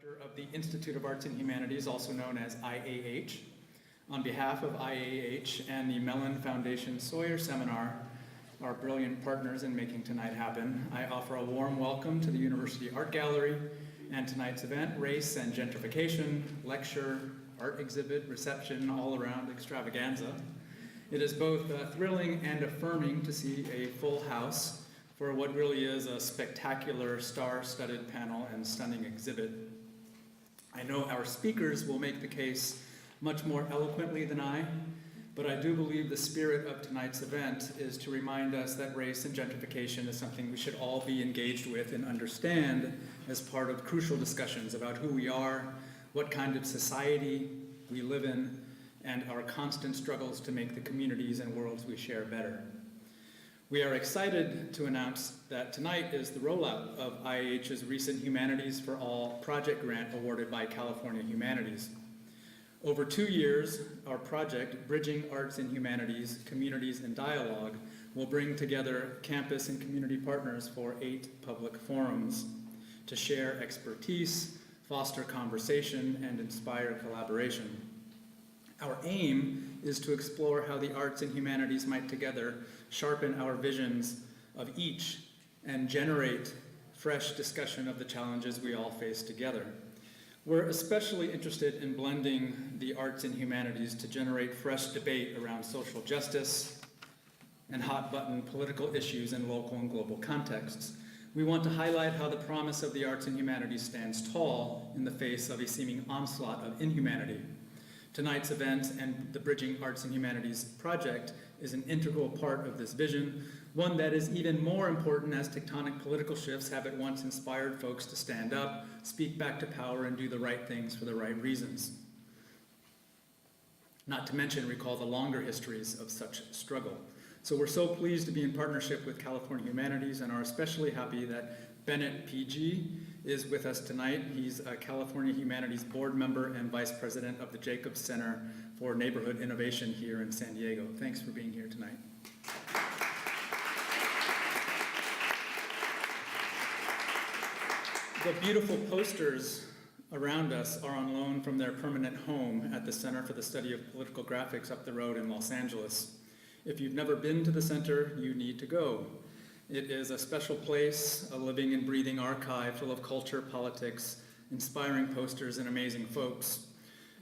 Director of the Institute of Arts and Humanities, also known as IAH. On behalf of IAH and the Mellon Foundation Sawyer Seminar, our brilliant partners in making tonight happen, I offer a warm welcome to the University Art Gallery and tonight's event, Race and Gentrification, lecture, art exhibit, reception, all-around extravaganza. It is both thrilling and affirming to see a full house for what really is a spectacular, star-studded panel and stunning exhibit. I know our speakers will make the case much more eloquently than I, but I do believe the spirit of tonight's event is to remind us that race and gentrification is something we should all be engaged with and understand as part of crucial discussions about who we are, what kind of society we live in, and our constant struggles to make the communities and worlds we share better. We are excited to announce that tonight is the rollout of IAH's recent Humanities for All project grant awarded by California Humanities. Over 2 years, our project, Bridging Arts and Humanities, Communities and Dialogue, will bring together campus and community partners for 8 public forums to share expertise, foster conversation, and inspire collaboration. Our aim is to explore how the arts and humanities might together sharpen our visions of each and generate fresh discussion of the challenges we all face together. We're especially interested in blending the arts and humanities to generate fresh debate around social justice and hot-button political issues in local and global contexts. We want to highlight how the promise of the arts and humanities stands tall in the face of a seeming onslaught of inhumanity. Tonight's event and the Bridging Arts and Humanities project is an integral part of this vision, one that is even more important as tectonic political shifts have at once inspired folks to stand up, speak back to power, and do the right things for the right reasons. Not to mention recall the longer histories of such struggle. So we're so pleased to be in partnership with California Humanities and are especially happy that Bennett PG is with us tonight. He's a California Humanities board member and vice president of the Jacobs Center for Neighborhood Innovation here in San Diego. Thanks for being here tonight. The beautiful posters around us are on loan from their permanent home at the Center for the Study of Political Graphics up the road in Los Angeles. If you've never been to the center, you need to go. It is a special place, a living and breathing archive full of culture, politics, inspiring posters, and amazing folks.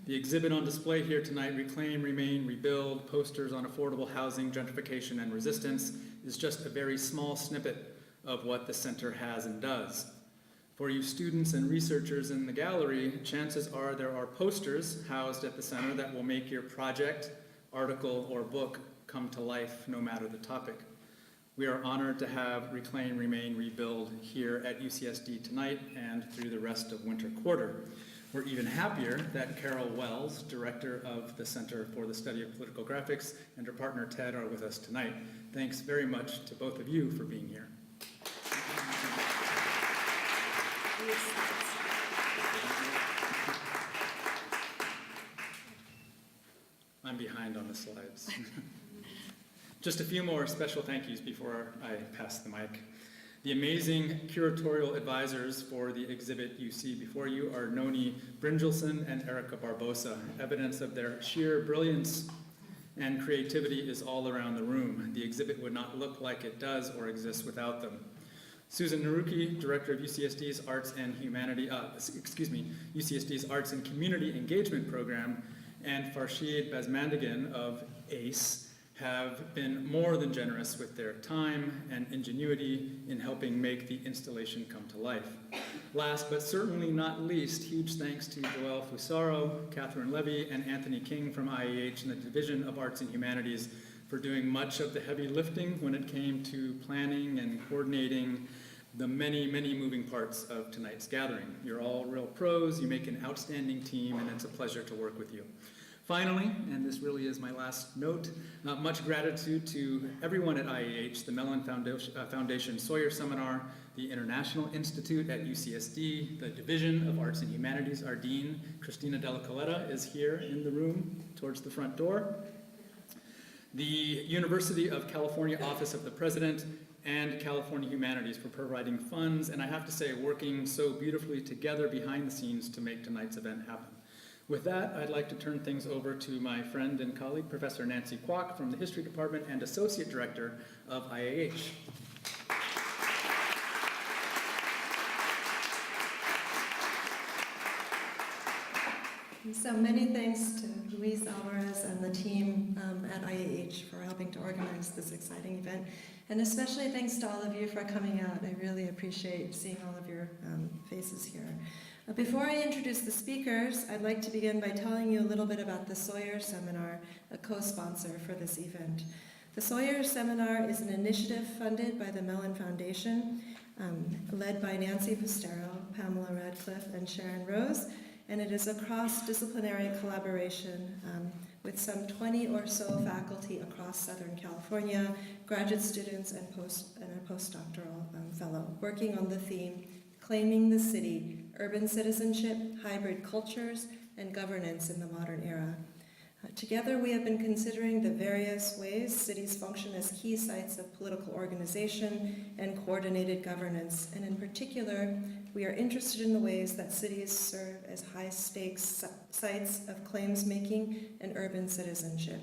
The exhibit on display here tonight, Reclaim, Remain, Rebuild, Posters on Affordable Housing, Gentrification and Resistance, is just a very small snippet of what the center has and does. For you students and researchers in the gallery, chances are there are posters housed at the center that will make your project, article, or book come to life no matter the topic. We are honored to have Reclaim, Remain, Rebuild here at UCSD tonight and through the rest of winter quarter. We're even happier that Carol Wells, director of the Center for the Study of Political Graphics, and her partner Ted are with us tonight. Thanks very much to both of you for being here. I'm behind on the slides. Just a few more special thank yous before I pass the mic. The amazing curatorial advisors for the exhibit you see before you are Noni Brynjolfsson and Erica Barbosa. Evidence of their sheer brilliance and creativity is all around the room. The exhibit would not look like it does or exists without them. Susan Naruki, director of UCSD's UCSD's Arts and Community Engagement Program, and Farshid Bazmandagan of ACE have been more than generous with their time and ingenuity in helping make the installation come to life. Last but certainly not least, huge thanks to Joelle Fusaro, Catherine Levy, and Anthony King from IAH and the Division of Arts and Humanities for doing much of the heavy lifting when it came to planning and coordinating the many, many moving parts of tonight's gathering. You're all real pros, you make an outstanding team, and it's a pleasure to work with you. Finally, and this really is my last note, much gratitude to everyone at IAH, the Mellon Foundation Sawyer Seminar, the International Institute at UCSD, the Division of Arts and Humanities. Our Dean, Christina Della Coletta, is here in the room towards the front door. The University of California Office of the President and California Humanities for providing funds, and I have to say, working so beautifully together behind the scenes to make tonight's event happen. With that, I'd like to turn things over to my friend and colleague, Professor Nancy Kwok from the History Department and Associate Director of IAH. So many thanks to Luis Alvarez and the team at IAH for helping to organize this exciting event. And especially thanks to all of you for coming out. I really appreciate seeing all of your faces here. Before I introduce the speakers, I'd like to begin by telling you a little bit about the Sawyer Seminar, a co-sponsor for this event. The Sawyer Seminar is an initiative funded by the Mellon Foundation, led by Nancy Pustero, Pamela Radcliffe, and Sharon Rose, and it is a cross-disciplinary collaboration with some 20 or so faculty across Southern California, graduate students, and a postdoctoral fellow, working on the theme, Claiming the City, Urban Citizenship, Hybrid Cultures, and Governance in the Modern Era. Together, we have been considering the various ways cities function as key sites of political organization and coordinated governance, and in particular, we are interested in the ways that cities serve as high-stakes sites of claims-making and urban citizenship.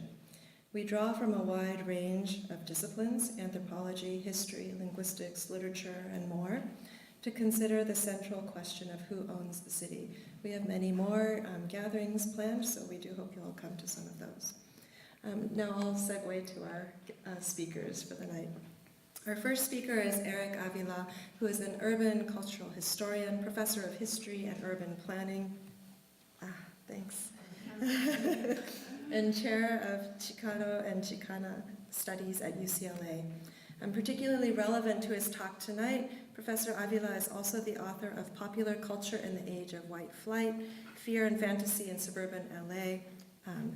We draw from a wide range of disciplines, anthropology, history, linguistics, literature, and more, to consider the central question of who owns the city. We have many more gatherings planned, so we do hope you'll all come to some of those. Now I'll segue to our speakers for the night. Our first speaker is Eric Avila, who is an urban cultural historian, professor of history and urban planning, thanks, and chair of Chicano and Chicana Studies at UCLA. Particularly relevant to his talk tonight, Professor Avila is also the author of Popular Culture in the Age of White Flight, Fear and Fantasy in Suburban LA,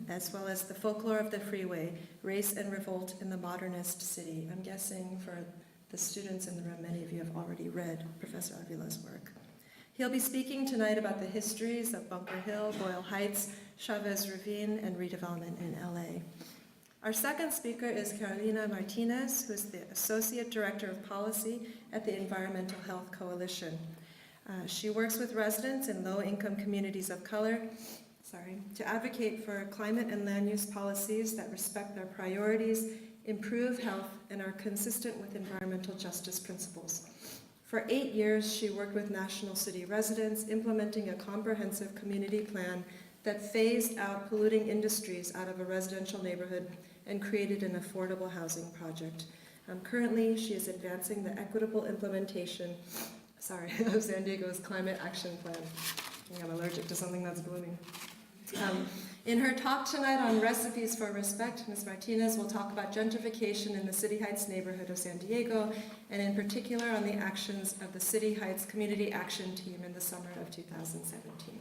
as well as The Folklore of the Freeway, Race and Revolt in the Modernist City. I'm guessing for the students in the room, many of you have already read Professor Avila's work. He'll be speaking tonight about the histories of Bunker Hill, Boyle Heights, Chavez Ravine, and redevelopment in LA. Our second speaker is Carolina Martinez, who is the Associate Director of Policy at the Environmental Health Coalition. She works with residents in low-income communities of color to advocate for climate and land use policies that respect their priorities, improve health, and are consistent with environmental justice principles. For 8 years, she worked with National City residents, implementing a comprehensive community plan that phased out polluting industries out of a residential neighborhood and created an affordable housing project. Currently, she is advancing the equitable implementation of San Diego's Climate Action Plan. I think I'm allergic to something that's blooming. In her talk tonight on Recipes for Respect, Ms. Martinez will talk about gentrification in the City Heights neighborhood of San Diego, and in particular on the actions of the City Heights Community Action Team in the summer of 2017.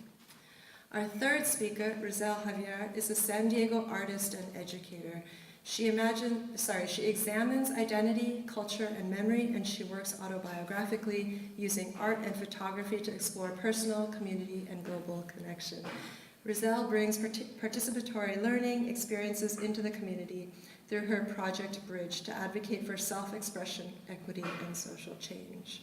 Our third speaker, Rizzhel Javier, is a San Diego artist and educator. She examines identity, culture, and memory, and she works autobiographically using art and photography to explore personal, community, and global connection. Rizzhel brings participatory learning experiences into the community through her project Bridge to advocate for self-expression, equity, and social change.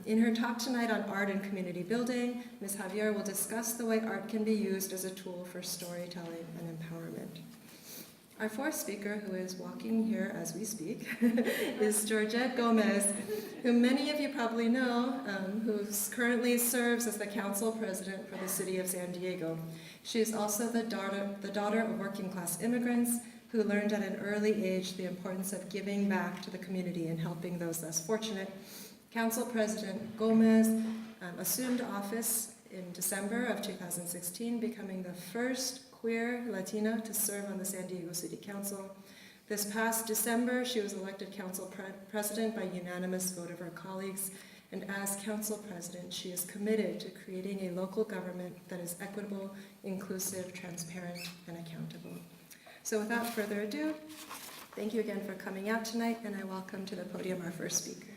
In her talk tonight on art and community building, Ms. Javier will discuss the way art can be used as a tool for storytelling and empowerment. Our fourth speaker, who is walking here as we speak, is Georgette Gomez, who many of you probably know, who currently serves as the council president for the city of San Diego. She is also the daughter of working class immigrants who learned at an early age the importance of giving back to the community and helping those less fortunate. Council President Gomez assumed office in December of 2016, becoming the first queer Latina to serve on the San Diego City Council. This past December, she was elected council president by unanimous vote of her colleagues, and as council president, she is committed to creating a local government that is equitable, inclusive, transparent, and accountable. So without further ado, thank you again for coming out tonight, and I welcome to the podium our first speaker.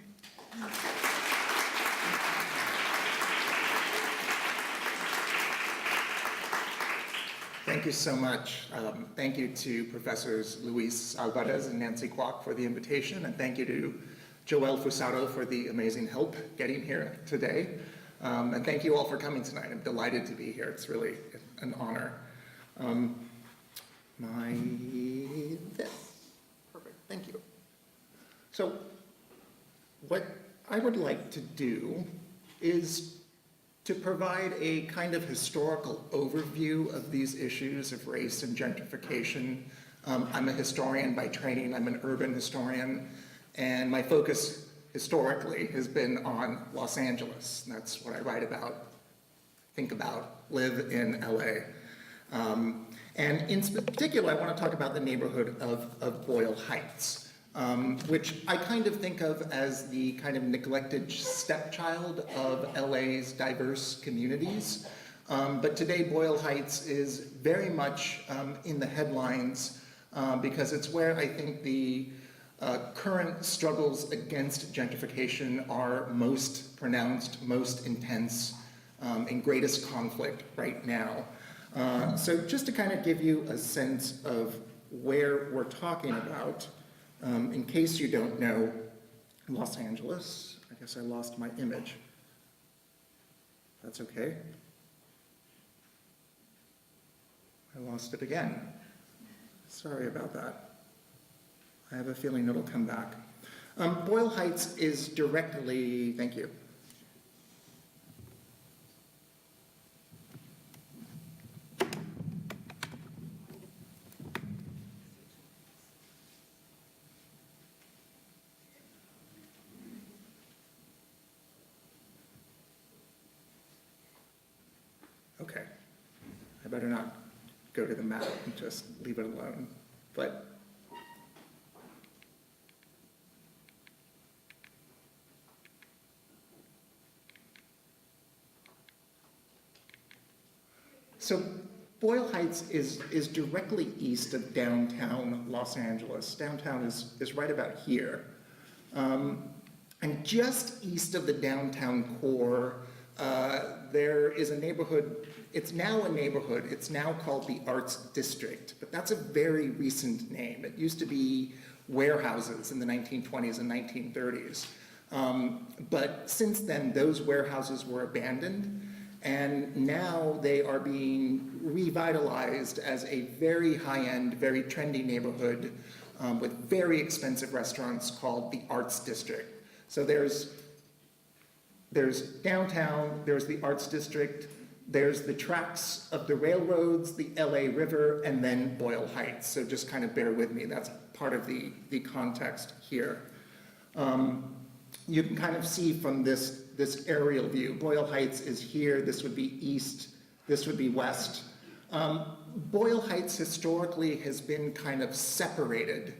Thank you so much. Thank you to Professors Luis Alvarez and Nancy Kwok for the invitation, and thank you to Joelle Fusaro for the amazing help getting here today. And thank you all for coming tonight. I'm delighted to be here. It's really an honor. Perfect, thank you. So what I would like to do is to provide a kind of historical overview of these issues of race and gentrification. I'm a historian by training. I'm an urban historian, and my focus historically has been on Los Angeles. That's what I write about, think about, live in LA. And in particular, I want to talk about the neighborhood of Boyle Heights, which I kind of think of as the kind of neglected stepchild of LA's diverse communities. But today, Boyle Heights is very much in the headlines because it's where I think the current struggles against gentrification are most pronounced, most intense, in greatest conflict right now. So just to kind of give you a sense of where we're talking about, in case you don't know Los Angeles, I guess I lost my image. That's okay. I lost it again. Sorry about that. I have a feeling it'll come back. Boyle Heights is directly, thank you. Okay, I better not go to the map and just leave it alone, but so Boyle Heights is directly east of downtown Los Angeles. Downtown is right about here. And just east of the downtown core, there is a neighborhood, it's now a neighborhood, it's now called the Arts District, but that's a very recent name. It used to be warehouses in the 1920s and 1930s. But since then, those warehouses were abandoned, and now they are being revitalized as a very high-end, very trendy neighborhood with very expensive restaurants called the Arts District. So there's downtown, there's the Arts District, there's the tracks of the railroads, the LA River, and then Boyle Heights. So just kind of bear with me, that's part of the context here. You can kind of see from this aerial view, Boyle Heights is here, this would be east, this would be west. Boyle Heights historically has been kind of separated,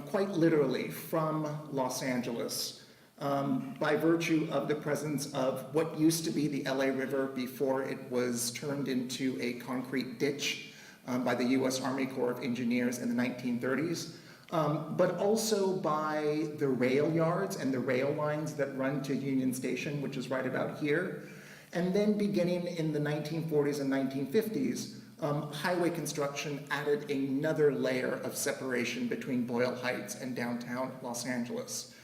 quite literally, from Los Angeles. By virtue of the presence of what used to be the LA River before it was turned into a concrete ditch by the US Army Corps of Engineers in the 1930s, but also by the rail yards and the rail lines that run to Union Station, which is right about here. And then beginning in the 1940s and 1950s, highway construction added another layer of separation between Boyle Heights and downtown Los Angeles.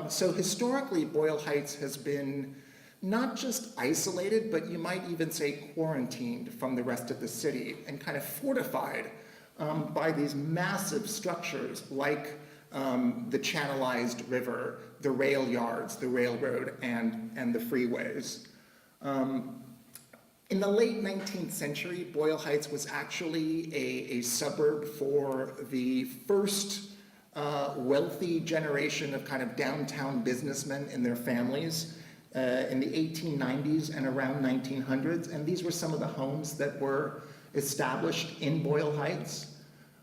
So historically, Boyle Heights has been not just isolated, but you might even say quarantined from the rest of the city and kind of fortified by these massive structures like the channelized river, the rail yards, the railroad, and the freeways. In the late 19th century, Boyle Heights was actually a suburb for the first wealthy generation of kind of downtown businessmen and their families in the 1890s and around 1900s, and these were some of the homes that were established in Boyle Heights.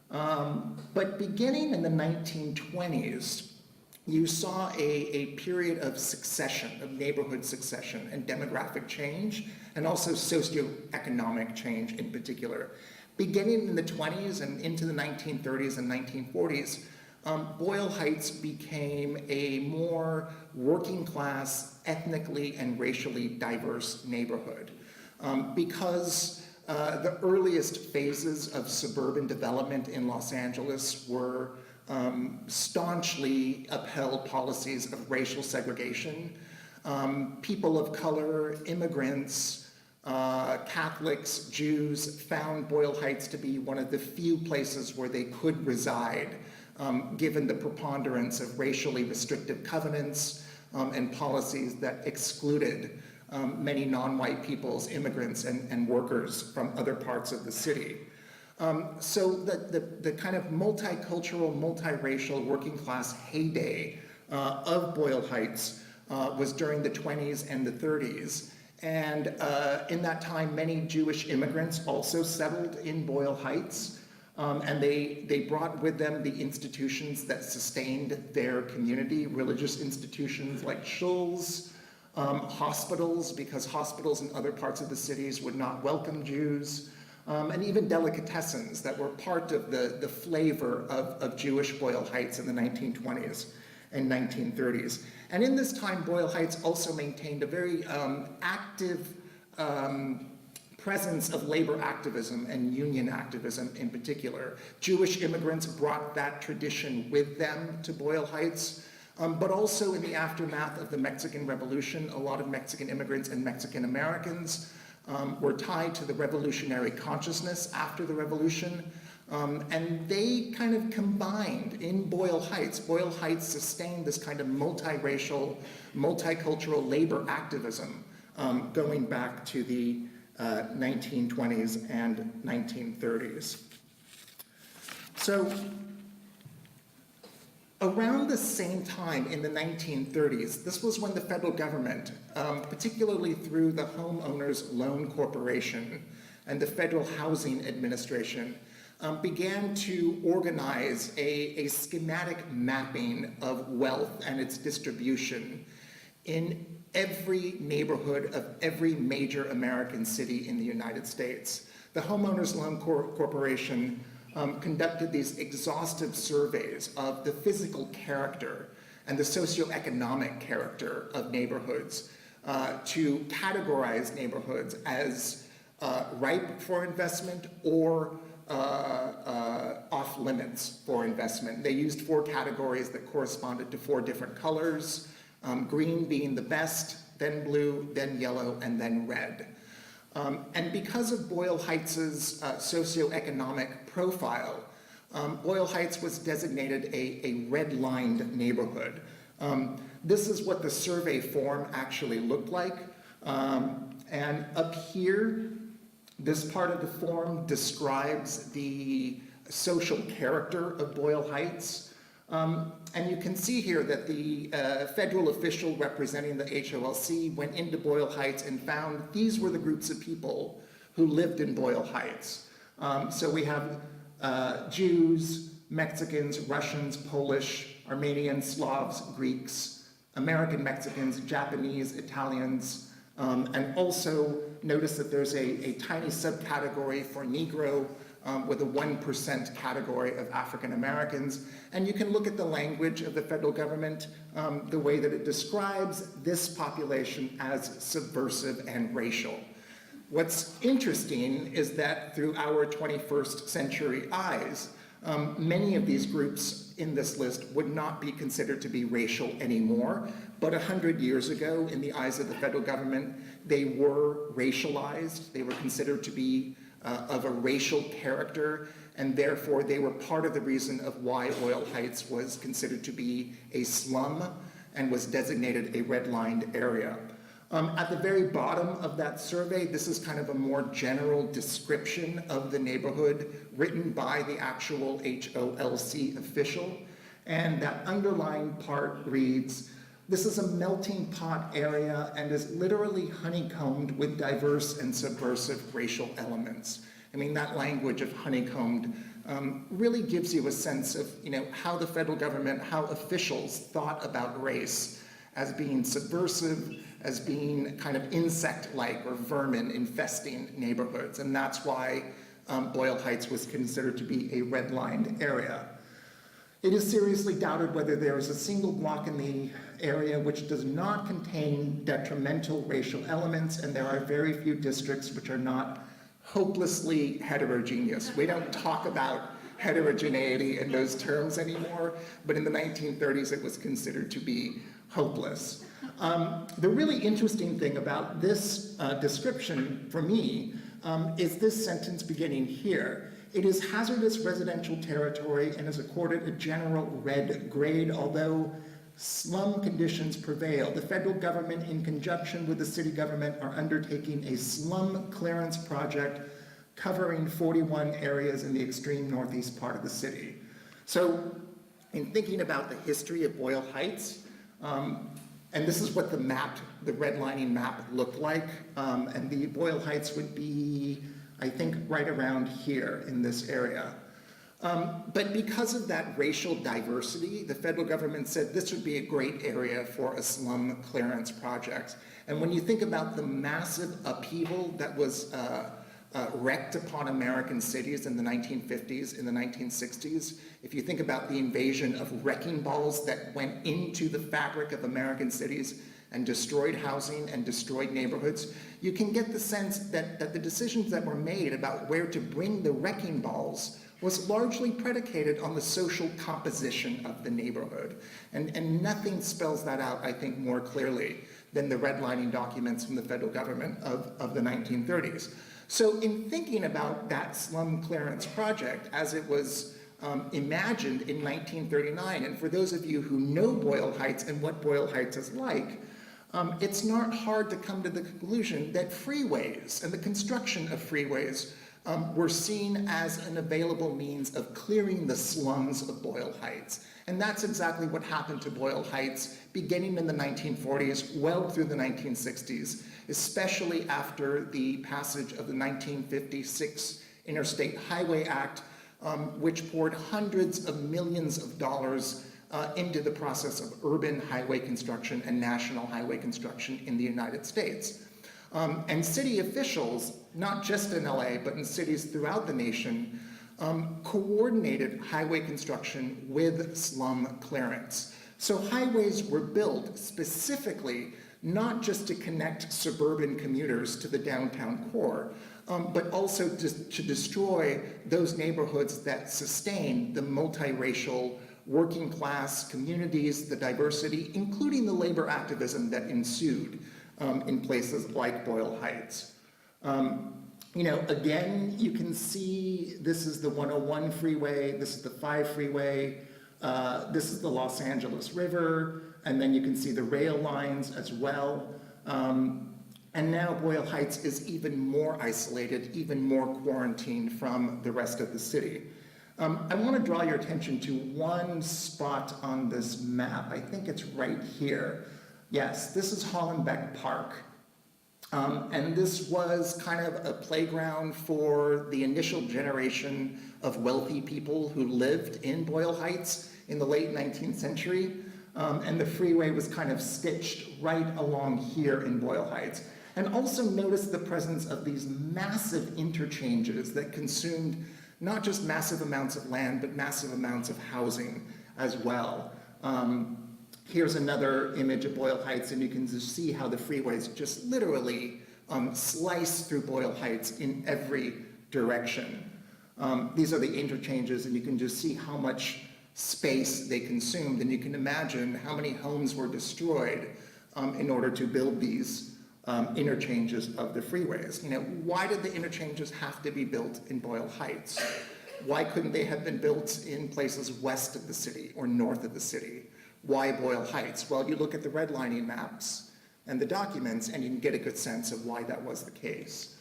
But beginning in the 1920s, you saw a period of succession, of neighborhood succession and demographic change, and also socioeconomic change in particular. Beginning in the 20s and into the 1930s and 1940s, Boyle Heights became a more working class, ethnically and racially diverse neighborhood. Because the earliest phases of suburban development in Los Angeles were staunchly upheld policies of racial segregation. People of color, immigrants, Catholics, Jews found Boyle Heights to be one of the few places where they could reside, given the preponderance of racially restrictive covenants and policies that excluded many non-white peoples, immigrants, and workers from other parts of the city. So the kind of multicultural, multiracial, working class heyday of Boyle Heights was during the 20s and the 30s. And in that time, many Jewish immigrants also settled in Boyle Heights. And they brought with them the institutions that sustained their community, religious institutions like shuls, hospitals, because hospitals in other parts of the cities would not welcome Jews, and even delicatessens that were part of the flavor of Jewish Boyle Heights in the 1920s and 1930s. And in this time, Boyle Heights also maintained a very active presence of labor activism and union activism in particular. Jewish immigrants brought that tradition with them to Boyle Heights, but also in the aftermath of the Mexican Revolution, a lot of Mexican immigrants and Mexican Americans were tied to the revolutionary consciousness after the revolution, and they kind of combined in Boyle Heights. Boyle Heights sustained this kind of multiracial, multicultural labor activism going back to the 1920s and 1930s. So around the same time in the 1930s, this was when the federal government, particularly through the Homeowners Loan Corporation and the Federal Housing Administration, began to organize a schematic mapping of wealth and its distribution in every neighborhood of every major American city in the United States. The Homeowners Loan Corporation conducted these exhaustive surveys of the physical character and the socioeconomic character of neighborhoods to categorize neighborhoods as ripe for investment or off limits for investment. They used 4 categories that corresponded to 4 different colors, green being the best, then blue, then yellow, and then red. And because of Boyle Heights' socioeconomic profile, Boyle Heights was designated a red-lined neighborhood. This is what the survey form actually looked like. And up here, this part of the form describes the social character of Boyle Heights. And you can see here that the federal official representing the HOLC went into Boyle Heights and found these were the groups of people who lived in Boyle Heights. So we have Jews, Mexicans, Russians, Polish, Armenians, Slavs, Greeks, American Mexicans, Japanese, Italians, and also notice that there's a tiny subcategory for Negro, with a 1% category of African Americans. And you can look at the language of the federal government, the way that it describes this population as subversive and racial. What's interesting is that through our 21st century eyes, many of these groups in this list would not be considered to be racial anymore, but 100 years ago, in the eyes of the federal government, they were racialized. They were considered to be of a racial character, and therefore they were part of the reason of why Boyle Heights was considered to be a slum and was designated a red-lined area. At the very bottom of that survey, this is kind of a more general description of the neighborhood written by the actual HOLC official, and that underlined part reads, "This is a melting pot area and is literally honeycombed with diverse and subversive racial elements." I mean, that language of honeycombed really gives you a sense of, how the federal government, how officials thought about race as being subversive, as being kind of insect-like or vermin infesting neighborhoods. And that's why Boyle Heights was considered to be a red-lined area. It is seriously doubted whether there is a single block in the area which does not contain detrimental racial elements, and there are very few districts which are not hopelessly heterogeneous. We don't talk about heterogeneity in those terms anymore, but in the 1930s it was considered to be hopeless. The really interesting thing about this description for me is this sentence beginning here. It is hazardous residential territory and is accorded a general red grade, although slum conditions prevail. The federal government, in conjunction with the city government, are undertaking a slum clearance project covering 41 areas in the extreme northeast part of the city. So, in thinking about the history of Boyle Heights, and this is what the map, the redlining map looked like, and the Boyle Heights would be, I think, right around here in this area. But because of that racial diversity, the federal government said this would be a great area for a slum clearance project. And when you think about the massive upheaval that was wreaked upon American cities in the 1950s, in the 1960s, if you think about the invasion of wrecking balls that went into the fabric of American cities and destroyed housing and destroyed neighborhoods, you can get the sense that the decisions that were made about where to bring the wrecking balls was largely predicated on the social composition of the neighborhood. And nothing spells that out, I think, more clearly than the redlining documents from the federal government of the 1930s. So in thinking about that slum clearance project as it was imagined in 1939, and for those of you who know Boyle Heights and what Boyle Heights is like, it's not hard to come to the conclusion that freeways and the construction of freeways were seen as an available means of clearing the slums of Boyle Heights. And that's exactly what happened to Boyle Heights beginning in the 1940s, well through the 1960s, especially after the passage of the 1956 Interstate Highway Act, which poured hundreds of millions of dollars into the process of urban highway construction and national highway construction in the United States. And city officials, not just in LA, but in cities throughout the nation, coordinated highway construction with slum clearance. So highways were built specifically not just to connect suburban commuters to the downtown core, but also to destroy those neighborhoods that sustain the multiracial working class communities, the diversity, including the labor activism that ensued in places like Boyle Heights. Again, you can see this is the 101 freeway, this is the 5 freeway, this is the Los Angeles River, and then you can see the rail lines as well. And now Boyle Heights is even more isolated, even more quarantined from the rest of the city. I want to draw your attention to one spot on this map. I think it's right here. Yes, this is Hollenbeck Park. And this was kind of a playground for the initial generation of wealthy people who lived in Boyle Heights in the late 19th century. And the freeway was kind of stitched right along here in Boyle Heights. And also notice the presence of these massive interchanges that consumed not just massive amounts of land, but massive amounts of housing as well. Here's another image of Boyle Heights, and you can just see how the freeways just literally slice through Boyle Heights in every direction. These are the interchanges, and you can just see how much space they consumed, and you can imagine how many homes were destroyed in order to build these interchanges of the freeways. Why did the interchanges have to be built in Boyle Heights? Why couldn't they have been built in places west of the city or north of the city? Why Boyle Heights? Well, you look at the redlining maps and the documents, and you can get a good sense of why that was the case.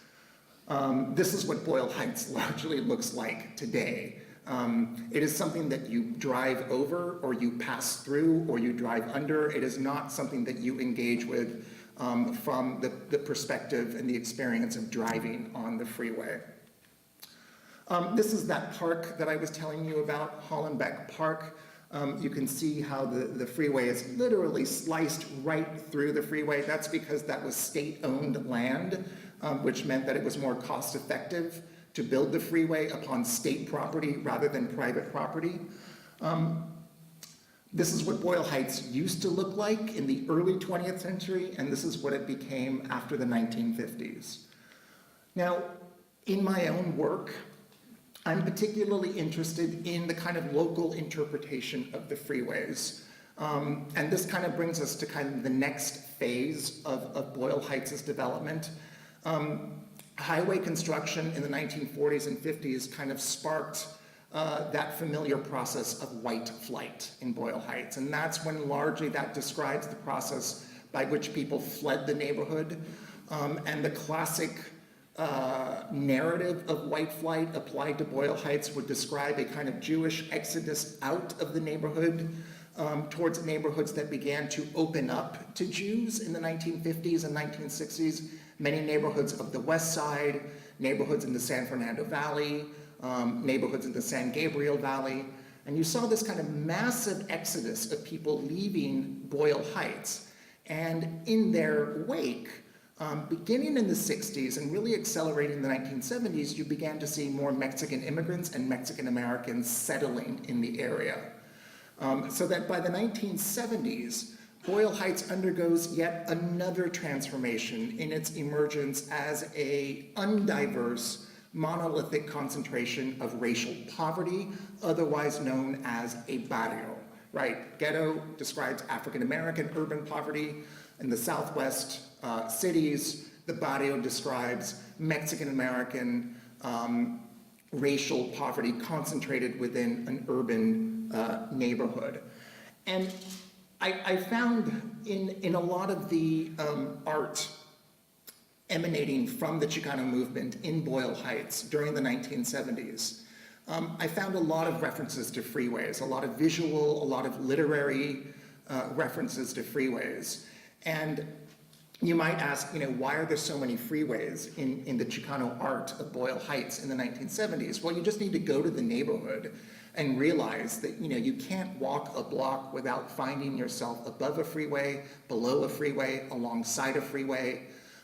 This is what Boyle Heights largely looks like today. It is something that you drive over, or you pass through, or you drive under. It is not something that you engage with from the perspective and the experience of driving on the freeway. This is that park that I was telling you about, Hollenbeck Park. You can see how the freeway is literally sliced right through the freeway. That's because that was state-owned land, which meant that it was more cost-effective to build the freeway upon state property rather than private property. This is what Boyle Heights used to look like in the early 20th century, and this is what it became after the 1950s. Now, in my own work, I'm particularly interested in the kind of local interpretation of the freeways. And this kind of brings us to kind of the next phase of Boyle Heights' development. Highway construction in the 1940s and 50s kind of sparked that familiar process of white flight in Boyle Heights. And that's when largely that describes the process by which people fled the neighborhood. And the classic narrative of white flight applied to Boyle Heights would describe a kind of Jewish exodus out of the neighborhood towards neighborhoods that began to open up to Jews in the 1950s and 1960s. Many neighborhoods of the West Side, neighborhoods in the San Fernando Valley, neighborhoods in the San Gabriel Valley. And you saw this kind of massive exodus of people leaving Boyle Heights. And in their wake, beginning in the 60s and really accelerating in the 1970s, you began to see more Mexican immigrants and Mexican Americans settling in the area. So that by the 1970s, Boyle Heights undergoes yet another transformation in its emergence as an undiverse, monolithic concentration of racial poverty, otherwise known as a barrio, right? Ghetto describes African American urban poverty. In the Southwest cities, the barrio describes Mexican American racial poverty concentrated within an urban neighborhood. And I found in a lot of the art emanating from the Chicano movement in Boyle Heights during the 1970s, I found a lot of references to freeways, a lot of visual, a lot of literary references to freeways. And you might ask, why are there so many freeways in the Chicano art of Boyle Heights in the 1970s? Well, you just need to go to the neighborhood and realize that, you can't walk a block without finding yourself above a freeway, below a freeway, alongside a freeway,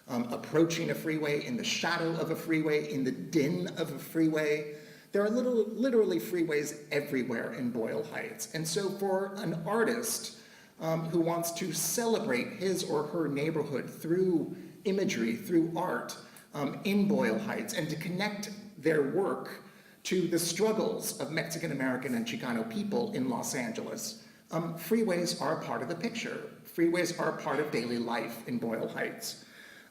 approaching a freeway, in the shadow of a freeway, in the din of a freeway. There are literally freeways everywhere in Boyle Heights. And so for an artist who wants to celebrate his or her neighborhood through imagery, through art in Boyle Heights, and to connect their work to the struggles of Mexican American and Chicano people in Los Angeles, freeways are a part of the picture. Freeways are a part of daily life in Boyle Heights.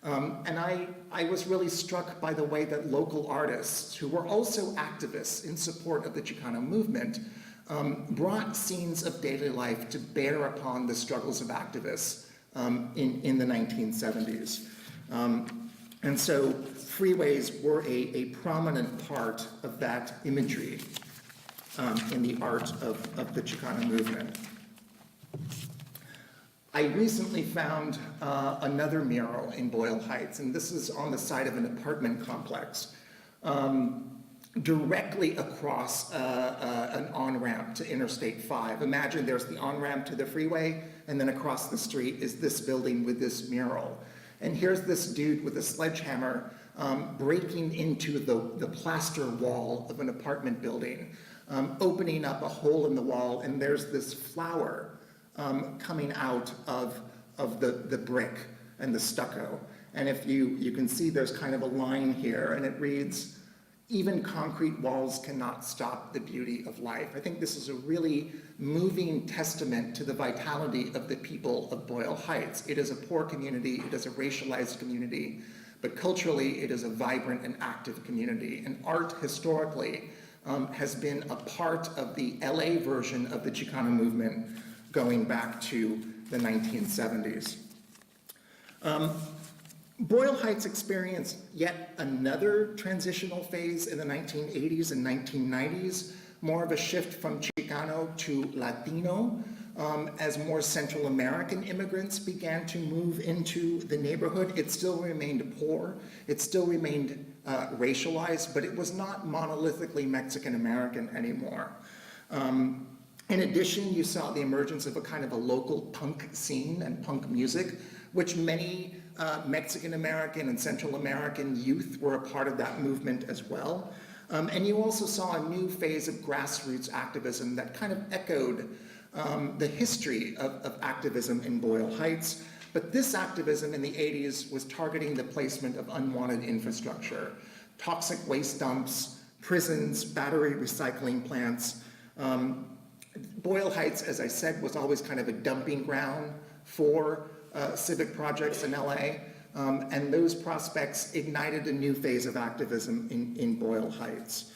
And I was really struck by the way that local artists, who were also activists in support of the Chicano movement, brought scenes of daily life to bear upon the struggles of activists in the 1970s. And so freeways were a prominent part of that imagery in the art of the Chicano movement. I recently found another mural in Boyle Heights, and this is on the side of an apartment complex, directly across an on-ramp to Interstate 5. Imagine there's the on-ramp to the freeway, and then across the street is this building with this mural. And here's this dude with a sledgehammer breaking into the plaster wall of an apartment building, opening up a hole in the wall, and there's this flower coming out of the brick and the stucco. And if you can see there's kind of a line here, and it reads, "Even concrete walls cannot stop the beauty of life." I think this is a really moving testament to the vitality of the people of Boyle Heights. It is a poor community, it is a racialized community, but culturally it is a vibrant and active community. And art historically has been a part of the LA version of the Chicano movement going back to the 1970s. Boyle Heights experienced yet another transitional phase in the 1980s and 1990s, more of a shift from Chicano to Latino, as more Central American immigrants began to move into the neighborhood. It still remained poor, it still remained racialized, but it was not monolithically Mexican American anymore. In addition, you saw the emergence of a kind of a local punk scene and punk music, which many Mexican American and Central American youth were a part of that movement as well. And you also saw a new phase of grassroots activism that kind of echoed the history of activism in Boyle Heights. But this activism in the 80s was targeting the placement of unwanted infrastructure, toxic waste dumps, prisons, battery recycling plants. Boyle Heights, as I said, was always kind of a dumping ground for civic projects in LA, and those prospects ignited a new phase of activism in Boyle Heights.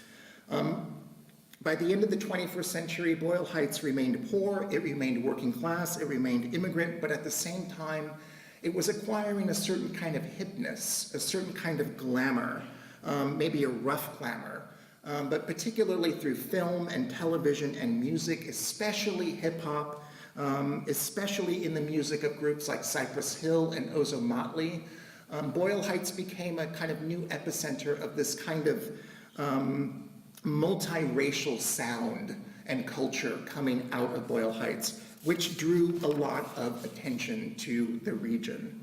By the end of the 21st century, Boyle Heights remained poor, it remained working class, it remained immigrant, but at the same time, it was acquiring a certain kind of hipness, a certain kind of glamour, maybe a rough glamour, but particularly through film and television and music, especially hip hop, especially in the music of groups like Cypress Hill and Ozo Motley. Boyle Heights became a kind of new epicenter of this kind of multiracial sound and culture coming out of Boyle Heights, which drew a lot of attention to the region.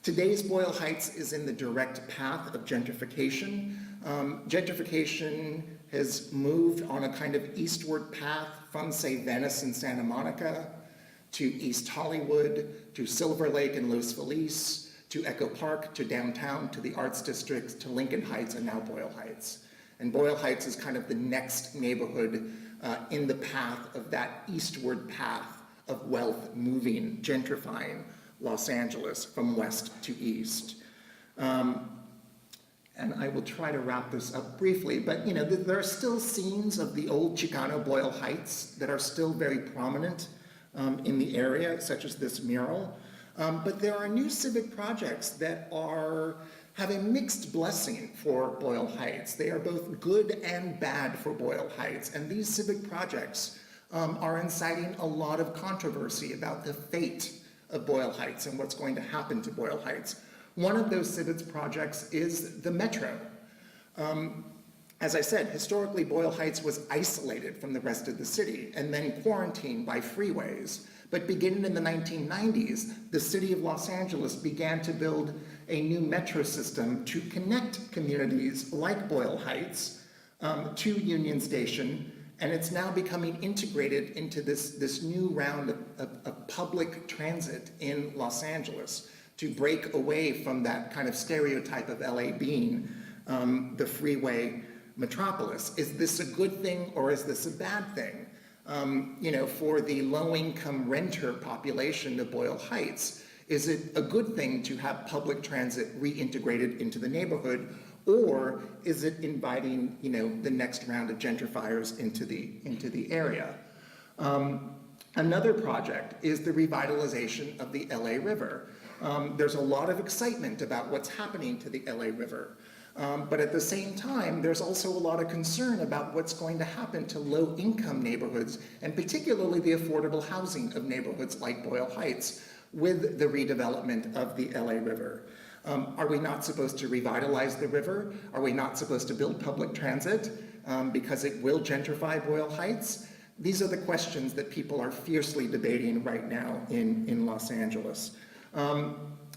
Today's Boyle Heights is in the direct path of gentrification. Gentrification has moved on a kind of eastward path from, say, Venice and Santa Monica, to East Hollywood, to Silver Lake and Los Feliz, to Echo Park, to downtown, to the Arts District, to Lincoln Heights, and now Boyle Heights. And Boyle Heights is kind of the next neighborhood in the path of that eastward path of wealth moving, gentrifying Los Angeles from west to east. And I will try to wrap this up briefly, but you know, there are still scenes of the old Chicano Boyle Heights that are still very prominent in the area, such as this mural. But there are new civic projects that have a mixed blessing for Boyle Heights. They are both good and bad for Boyle Heights, and these civic projects are inciting a lot of controversy about the fate of Boyle Heights and what's going to happen to Boyle Heights. One of those civic projects is the metro. As I said, historically Boyle Heights was isolated from the rest of the city and then quarantined by freeways. But beginning in the 1990s, the city of Los Angeles began to build a new metro system to connect communities like Boyle Heights to Union Station, and it's now becoming integrated into this new round of public transit in Los Angeles to break away from that kind of stereotype of LA being the freeway metropolis. Is this a good thing or is this a bad thing? For the low-income renter population of Boyle Heights, is it a good thing to have public transit reintegrated into the neighborhood, or is it inviting, the next round of gentrifiers into the area? Another project is the revitalization of the LA River. There's a lot of excitement about what's happening to the LA River. But at the same time, there's also a lot of concern about what's going to happen to low-income neighborhoods, and particularly the affordable housing of neighborhoods like Boyle Heights with the redevelopment of the LA River. Are we not supposed to revitalize the river? Are we not supposed to build public transit because it will gentrify Boyle Heights? These are the questions that people are fiercely debating right now in Los Angeles.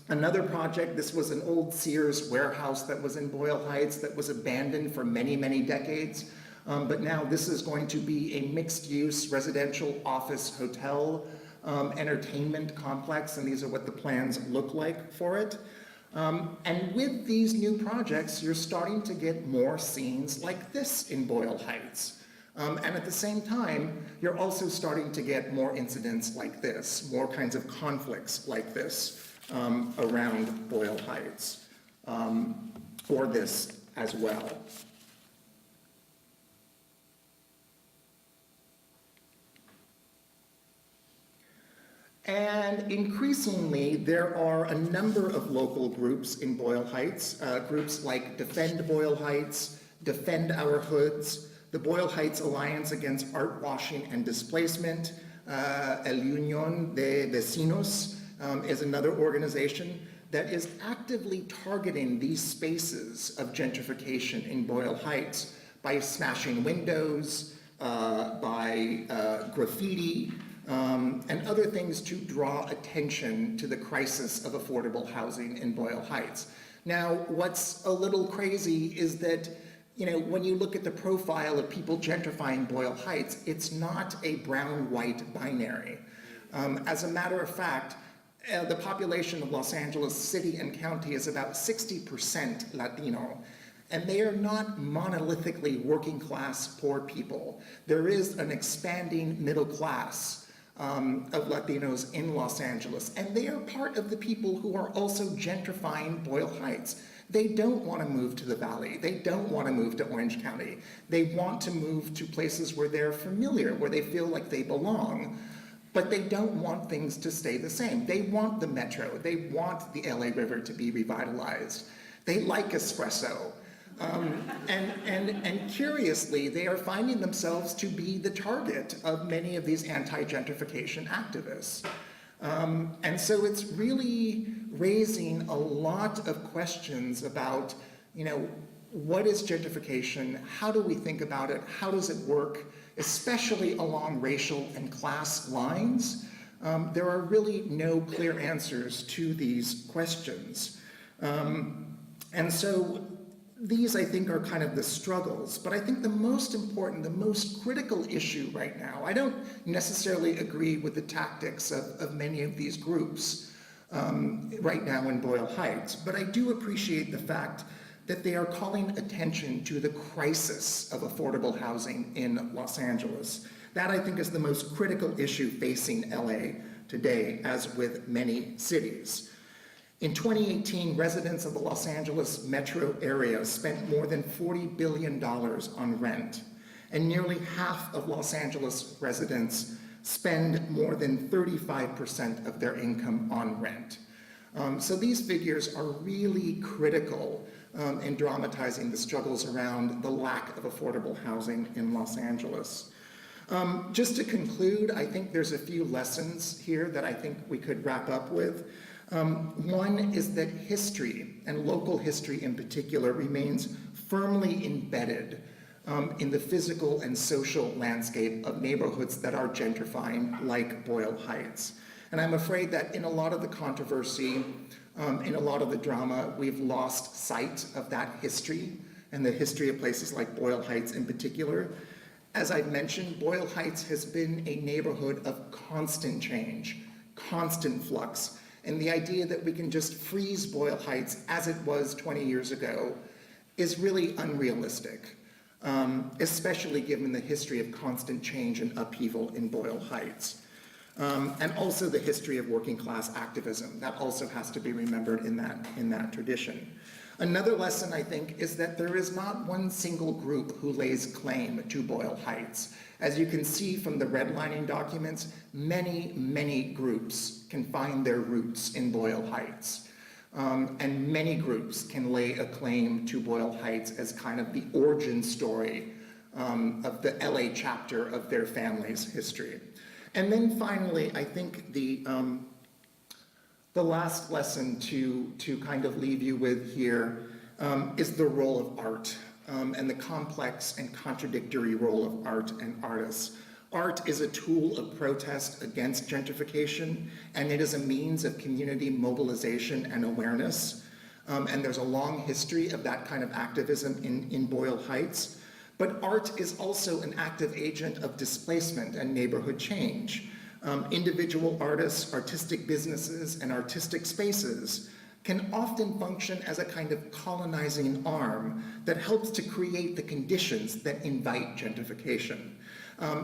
Another project, this was an old Sears warehouse that was in Boyle Heights that was abandoned for many, many decades. But now this is going to be a mixed-use residential office hotel entertainment complex, and these are what the plans look like for it. And with these new projects, you're starting to get more scenes like this in Boyle Heights. And at the same time, you're also starting to get more incidents like this, more kinds of conflicts like this around Boyle Heights, for this as well. And increasingly, there are a number of local groups in Boyle Heights, groups like Defend Boyle Heights, Defend Our Hoods, the Boyle Heights Alliance Against Art Washing and Displacement, El Unión de Vecinos is another organization that is actively targeting these spaces of gentrification in Boyle Heights by smashing windows, by graffiti, and other things to draw attention to the crisis of affordable housing in Boyle Heights. Now, what's a little crazy is that, when you look at the profile of people gentrifying Boyle Heights, it's not a brown-white binary. As a matter of fact, the population of Los Angeles City and County is about 60% Latino, And they are not monolithically working class poor people. There is an expanding middle class of Latinos in Los Angeles, and they are part of the people who are also gentrifying Boyle Heights. They don't want to move to the Valley. They don't want to move to Orange County. They want to move to places where they're familiar, where they feel like they belong, but they don't want things to stay the same. They want the metro. They want the LA River to be revitalized. They like espresso. And curiously, they are finding themselves to be the target of many of these anti-gentrification activists. And so it's really raising a lot of questions about, what is gentrification? How do we think about it? How does it work? Especially along racial and class lines. There are really no clear answers to these questions. And so these, I think, are kind of the struggles, but I think the most important, the most critical issue right now, I don't necessarily agree with the tactics of many of these groups right now in Boyle Heights, but I do appreciate the fact that they are calling attention to the crisis of affordable housing in Los Angeles. That, I think, is the most critical issue facing LA today, as with many cities. In 2018, residents of the Los Angeles metro area spent more than $40 billion on rent, and nearly half of Los Angeles residents spend more than 35% of their income on rent. So these figures are really critical in dramatizing the struggles around the lack of affordable housing in Los Angeles. Just to conclude, I think there's a few lessons here that I think we could wrap up with. One is that history, and local history in particular, remains firmly embedded in the physical and social landscape of neighborhoods that are gentrifying, like Boyle Heights. And I'm afraid that in a lot of the controversy, in a lot of the drama, we've lost sight of that history and the history of places like Boyle Heights in particular. As I've mentioned, Boyle Heights has been a neighborhood of constant change, constant flux. And the idea that we can just freeze Boyle Heights as it was 20 years ago is really unrealistic, especially given the history of constant change and upheaval in Boyle Heights. And also the history of working class activism. That also has to be remembered in that tradition. Another lesson, I think, is that there is not one single group who lays claim to Boyle Heights. As you can see from the redlining documents, many, many groups can find their roots in Boyle Heights. And many groups can lay a claim to Boyle Heights as kind of the origin story of the LA chapter of their family's history. And then finally, I think the last lesson to kind of leave you with here is the role of art and the complex and contradictory role of art and artists. Art is a tool of protest against gentrification, and it is a means of community mobilization and awareness. And there's a long history of that kind of activism in Boyle Heights. But art is also an active agent of displacement and neighborhood change. Individual artists, artistic businesses, and artistic spaces can often function as a kind of colonizing arm that helps to create the conditions that invite gentrification.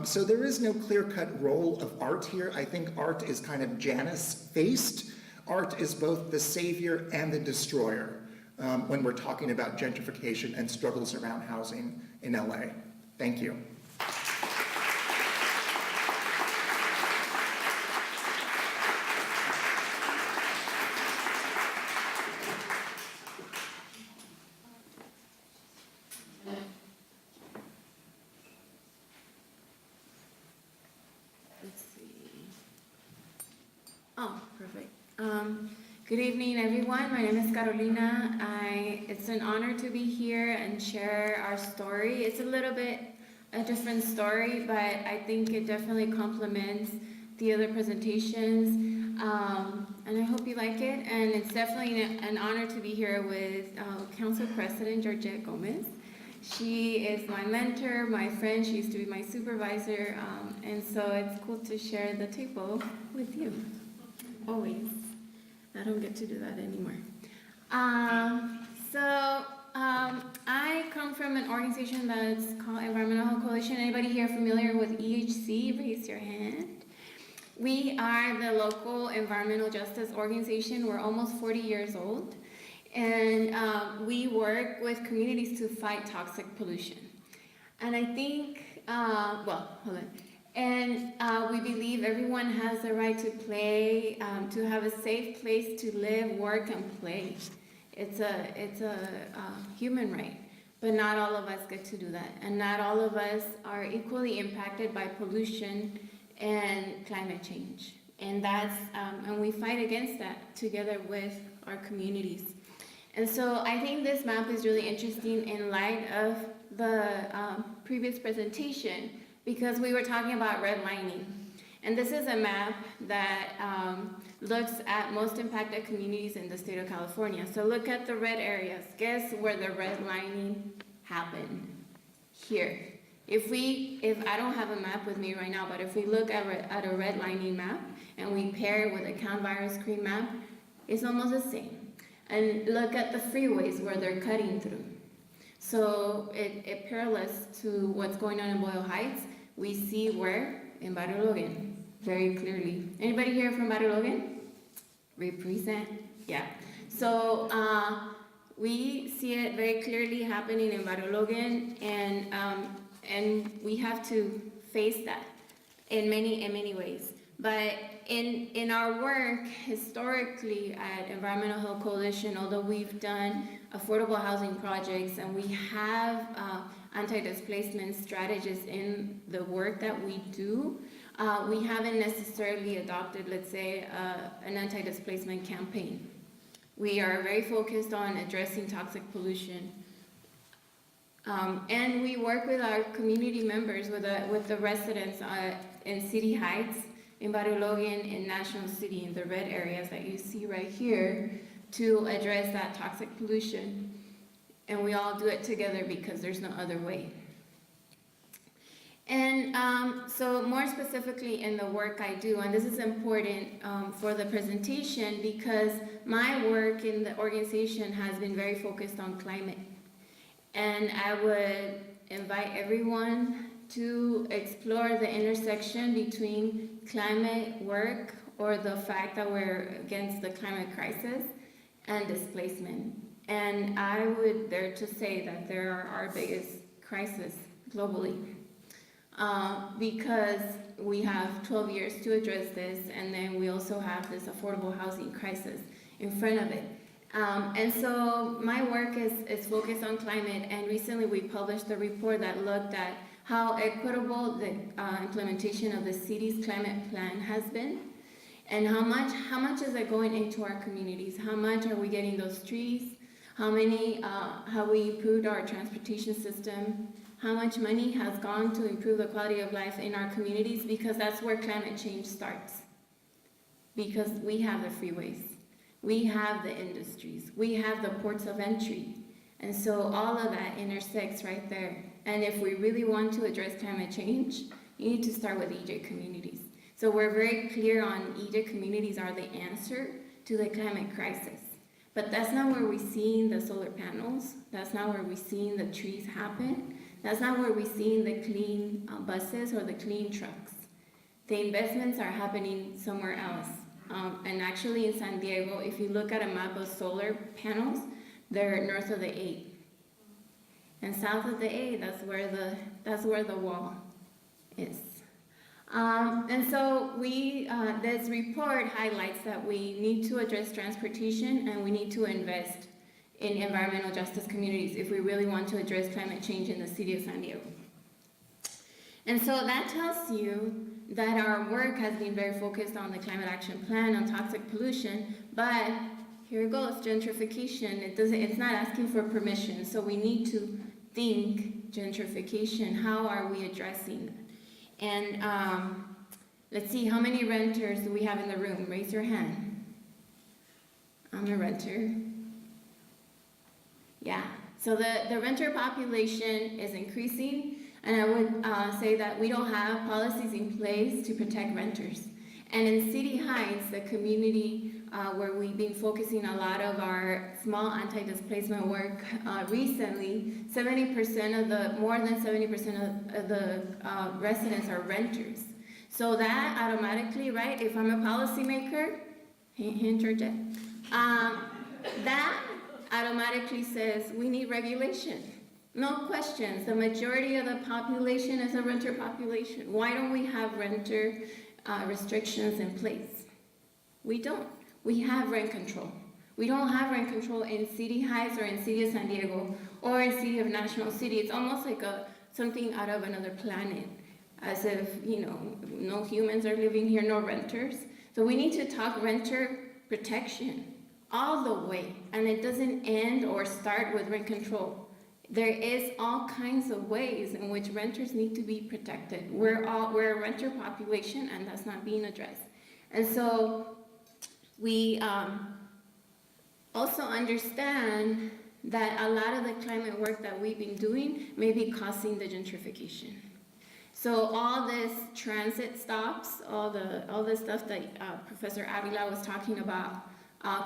So there is no clear-cut role of art here. I think art is kind of Janus-faced. Art is both the savior and the destroyer when we're talking about gentrification and struggles around housing in LA. Thank you. Let's see. Oh, perfect. Good evening, everyone. My name is Carolina. It's an honor to be here and share our story. It's a little bit a different story, but I think it definitely complements the other presentations. And I hope you like it. And it's definitely an honor to be here with Council President Georgette Gomez. She is my mentor, my friend. She used to be my supervisor. And so it's cool to share the table with you. Always. I don't get to do that anymore. I come from an organization that's called Environmental Coalition. Anybody here familiar with EHC? Raise your hand. We are the local environmental justice organization. We're almost 40 years old. And we work with communities to fight toxic pollution. And I think, well, hold on. And we believe everyone has the right to play, to have a safe place to live, work, and play. It's a human right, but not all of us get to do that. And not all of us are equally impacted by pollution and climate change. And that's, and we fight against that together with our communities. And so I think this map is really interesting in light of the previous presentation, because we were talking about redlining. And this is a map that looks at most impacted communities in the state of California. So look at the red areas. Guess where the redlining happened? Here. If I don't have a map with me right now, but if we look at a redlining map and we pair it with a count virus screen map, it's almost the same. And look at the freeways where they're cutting through. So it parallels to what's going on in Boyle Heights. We see where? In Barrio Logan, very clearly. Anybody here from Barrio Logan? Represent? Yeah. So we see it very clearly happening in Barrio Logan, and we have to face that in many ways. But in our work historically at Environmental Health Coalition, although we've done affordable housing projects and we have anti-displacement strategists in the work that we do, we haven't necessarily adopted, let's say, an anti-displacement campaign. We are very focused on addressing toxic pollution. And we work with our community members, with the residents in City Heights, in Barrio Logan, in National City, in the red areas that you see right here, to address that toxic pollution. And we all do it together because there's no other way. And so more specifically in the work I do, and this is important for the presentation because my work in the organization has been very focused on climate. And I would invite everyone to explore the intersection between climate work, or the fact that we're against the climate crisis, and displacement. And I would dare to say that they are our biggest crisis globally, because we have 12 years to address this, and then we also have this affordable housing crisis in front of it. And so my work is focused on climate, and recently we published a report that looked at how equitable the implementation of the city's climate plan has been, and how much is it going into our communities? How much are we getting those trees? How we improved our transportation system? How much money has gone to improve the quality of life in our communities? Because that's where climate change starts. Because we have the freeways, we have the industries, we have the ports of entry. And so all of that intersects right there. And if we really want to address climate change, you need to start with EJ communities. So we're very clear on EJ communities are the answer to the climate crisis. But that's not where we're seeing the solar panels. That's not where we're seeing the trees happen. That's not where we're seeing the clean buses or the clean trucks. The investments are happening somewhere else. And actually in San Diego, if you look at a map of solar panels, they're north of the 8. And south of the 8, that's where the wall is. And so this report highlights that we need to address transportation, and we need to invest in environmental justice communities if we really want to address climate change in the city of San Diego. And so that tells you that our work has been very focused on the climate action plan, on toxic pollution, but here it goes, gentrification. It's not asking for permission, so we need to think gentrification. How are we addressing that? And let's see, how many renters do we have in the room? Raise your hand. I'm a renter. Yeah, so the renter population is increasing, and I would say that we don't have policies in place to protect renters. And in City Heights, the community where we've been focusing a lot of our small anti-displacement work recently, more than 70% of the residents are renters. So that automatically, right, if I'm a policymaker, hint, Georgette, that automatically says we need regulation. No questions. The majority of the population is a renter population. Why don't we have renter restrictions in place? We don't. We have rent control. We don't have rent control in City Heights or in City of San Diego or in City of National City. It's almost like something out of another planet, as if, no humans are living here, no renters. So we need to talk renter protection all the way, and it doesn't end or start with rent control. There is all kinds of ways in which renters need to be protected. We're a renter population, and that's not being addressed. And so we also understand that a lot of the climate work that we've been doing may be causing the gentrification. So all this transit stops, all the stuff that Professor Avila was talking about,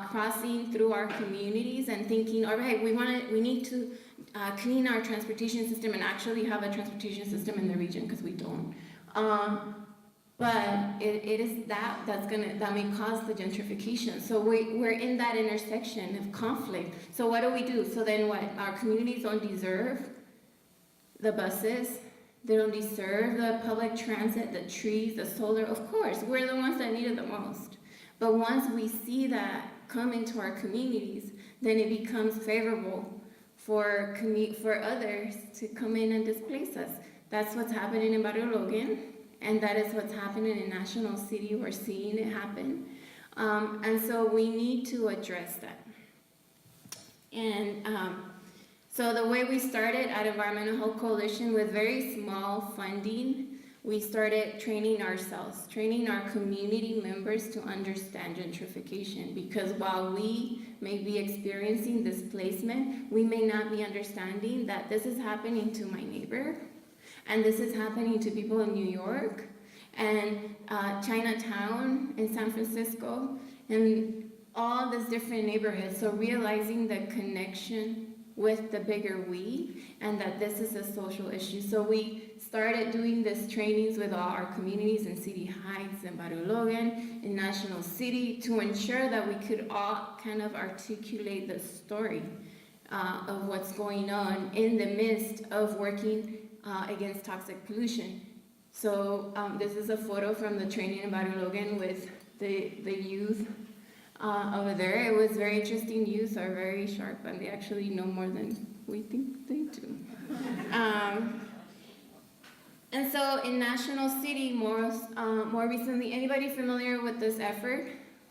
crossing through our communities and thinking, all right, we need to clean our transportation system and actually have a transportation system in the region, because we don't. But it is that may cause the gentrification. So we're in that intersection of conflict. So what do? So then what? Our communities don't deserve the buses. They don't deserve the public transit, the trees, the solar. Of course, we're the ones that need it the most. But once we see that come into our communities, then it becomes favorable for others to come in and displace us. That's what's happening in Barrio Logan, and that is what's happening in National City. We're seeing it happen. And so we need to address that. And so the way we started at Environmental Health Coalition with very small funding, we started training ourselves, training our community members to understand gentrification, because while we may be experiencing displacement, we may not be understanding that this is happening to my neighbor, and this is happening to people in New York, and Chinatown in San Francisco, and all these different neighborhoods. So realizing the connection with the bigger we, and that this is a social issue. So we started doing these trainings with all our communities in City Heights and Barrio Logan, in National City, to ensure that we could all kind of articulate the story of what's going on in the midst of working against toxic pollution. So this is a photo from the training in Barrio Logan with the youth over there. It was very interesting. Youth are very sharp, and they actually know more than we think they do. And so in National City, more recently, anybody familiar with this effort,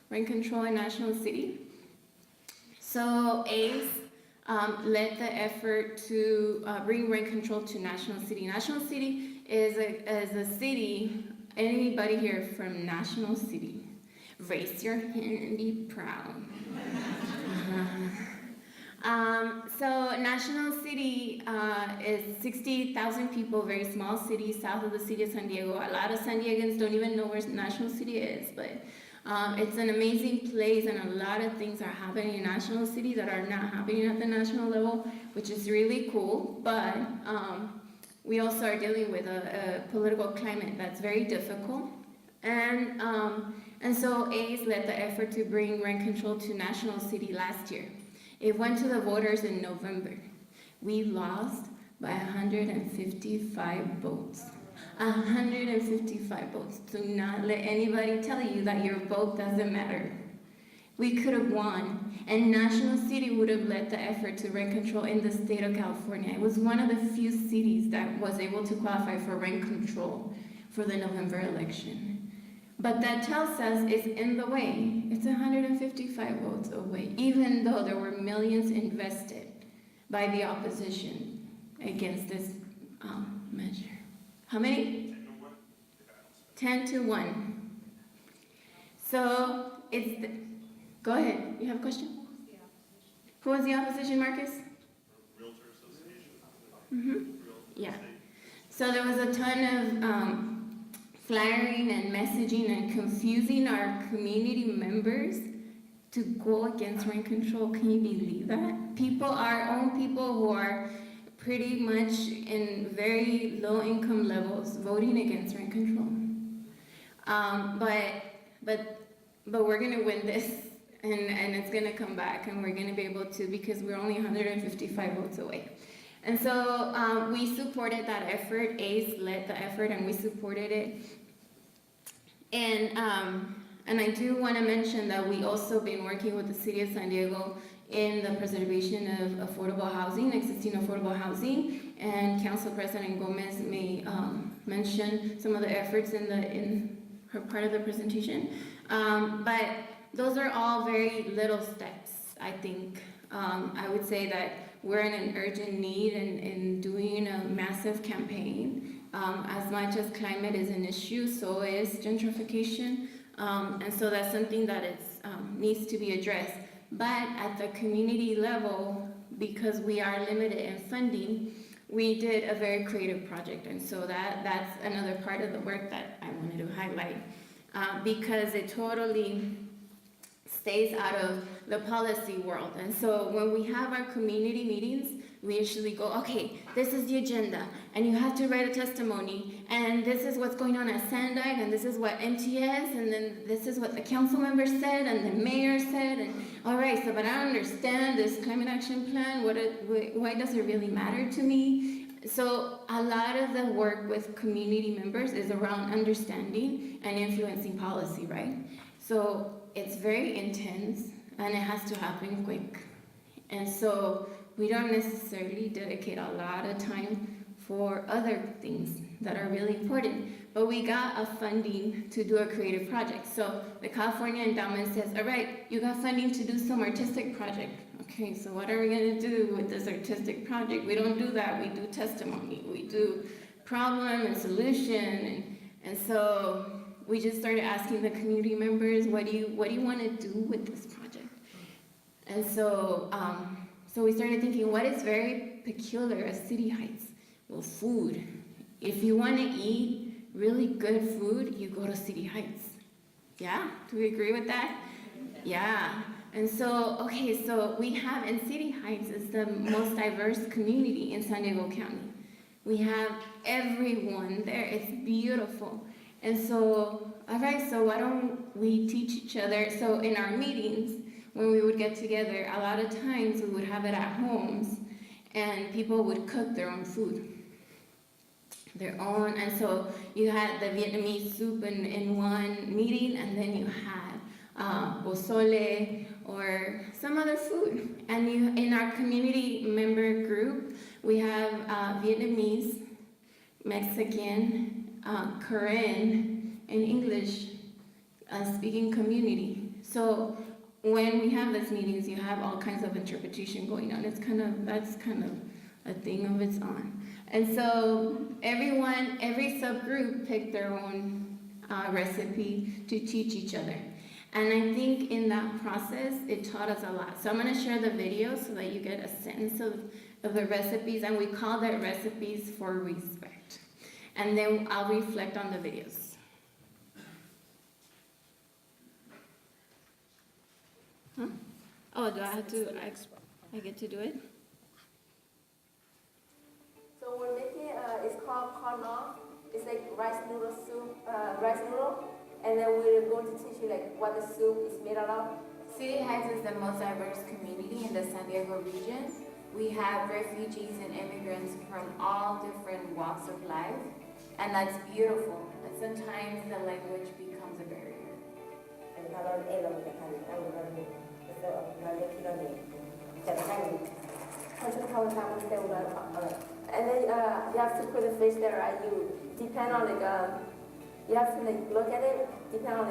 rent control in National City? So ACE led the effort to bring rent control to National City. National City is a city. Anybody here from National City? Raise your hand and be proud. So National City is 60,000 people, very small city south of the city of San Diego. A lot of San Diegans don't even know where National City is, but it's an amazing place, and a lot of things are happening in National City that are not happening at the national level, which is really cool. But we also are dealing with a political climate that's very difficult. And so ACE led the effort to bring rent control to National City last year. It went to the voters in November. We lost by 155 votes. 155 votes. Do not let anybody tell you that your vote doesn't matter. We could have won, and National City would have led the effort to rent control in the state of California. It was one of the few cities that was able to qualify for rent control for the November election. But that tells us it's in the way. It's 155 votes away, even though there were millions invested by the opposition against this measure. How many? 10 to 1. So it's, go ahead, you have a question? Who was the opposition, Marcus? Realtor Association. Mm-hmm. Yeah. So there was a ton of flyering and messaging and confusing our community members to go against rent control. Can you believe that? People, our own people who are pretty much in very low income levels voting against rent control. But we're gonna win this, and it's gonna come back, and we're gonna be able to, because we're only 155 votes away. And so we supported that effort. ACE led the effort, and we supported it. And I do want to mention that we also been working with the City of San Diego in the preservation of affordable housing, existing affordable housing, and Council President Gomez may mention some of the efforts in her part of the presentation. But those are all very little steps, I think. I would say that we're in an urgent need in doing a massive campaign. As much as climate is an issue, so is gentrification. And so that's something that needs to be addressed. But at the community level, because we are limited in funding, we did a very creative project. And so that's another part of the work that I wanted to highlight, because it totally stays out of the policy world. And so when we have our community meetings, we usually go, okay, this is the agenda, and you have to write a testimony, and this is what's going on at Sandag, and this is what MTS, and then this is what the council member said, and the mayor said, and all right, so but I don't understand this climate action plan, why does it really matter to me? So a lot of the work with community members is around understanding and influencing policy, right? So it's very intense, and it has to happen quick. And so we don't necessarily dedicate a lot of time for other things that are really important. But we got a funding to do a creative project. So the California Endowment says, all right, you got funding to do some artistic project. Okay, so what are we gonna do with this artistic project? We don't do that, we do testimony. We do problem and solution. And so we just started asking the community members, what do you wanna do with this project? And so, so we started thinking, what is very peculiar at City Heights? Well, food. If you want to eat really good food, you go to City Heights. Yeah? Do we agree with that? Yeah. And so, okay, so we have, in City Heights is the most diverse community in San Diego County. We have everyone there. It's beautiful. And so, all right, so why don't we teach each other? So in our meetings, when we would get together, a lot of times we would have it at homes, and people would cook their own food. Their own, and so you had the Vietnamese soup in one meeting, and then you had pozole or some other food. And in our community member group, we have Vietnamese, Mexican, Korean, and English speaking community. So when we have these meetings, you have all kinds of interpretation going on. That's kind of a thing of its own. And so every subgroup picked their own recipe to teach each other. And I think in that process, it taught us a lot. So I'm gonna share the video so that you get a sense of the recipes, and we call that recipes for respect. And then I'll reflect on the videos. Huh? Oh, do I have to, I get to do it? So we're making, it's called corn off. It's like rice noodle soup, rice noodle. And then we're going to teach you like what the soup is made out of. City Heights is the most diverse community in the San Diego region. We have refugees and immigrants from all different walks of life. And that's beautiful. But sometimes the language becomes a barrier. And then you have to put the fish there, right? You depend on you have to look at it, depend on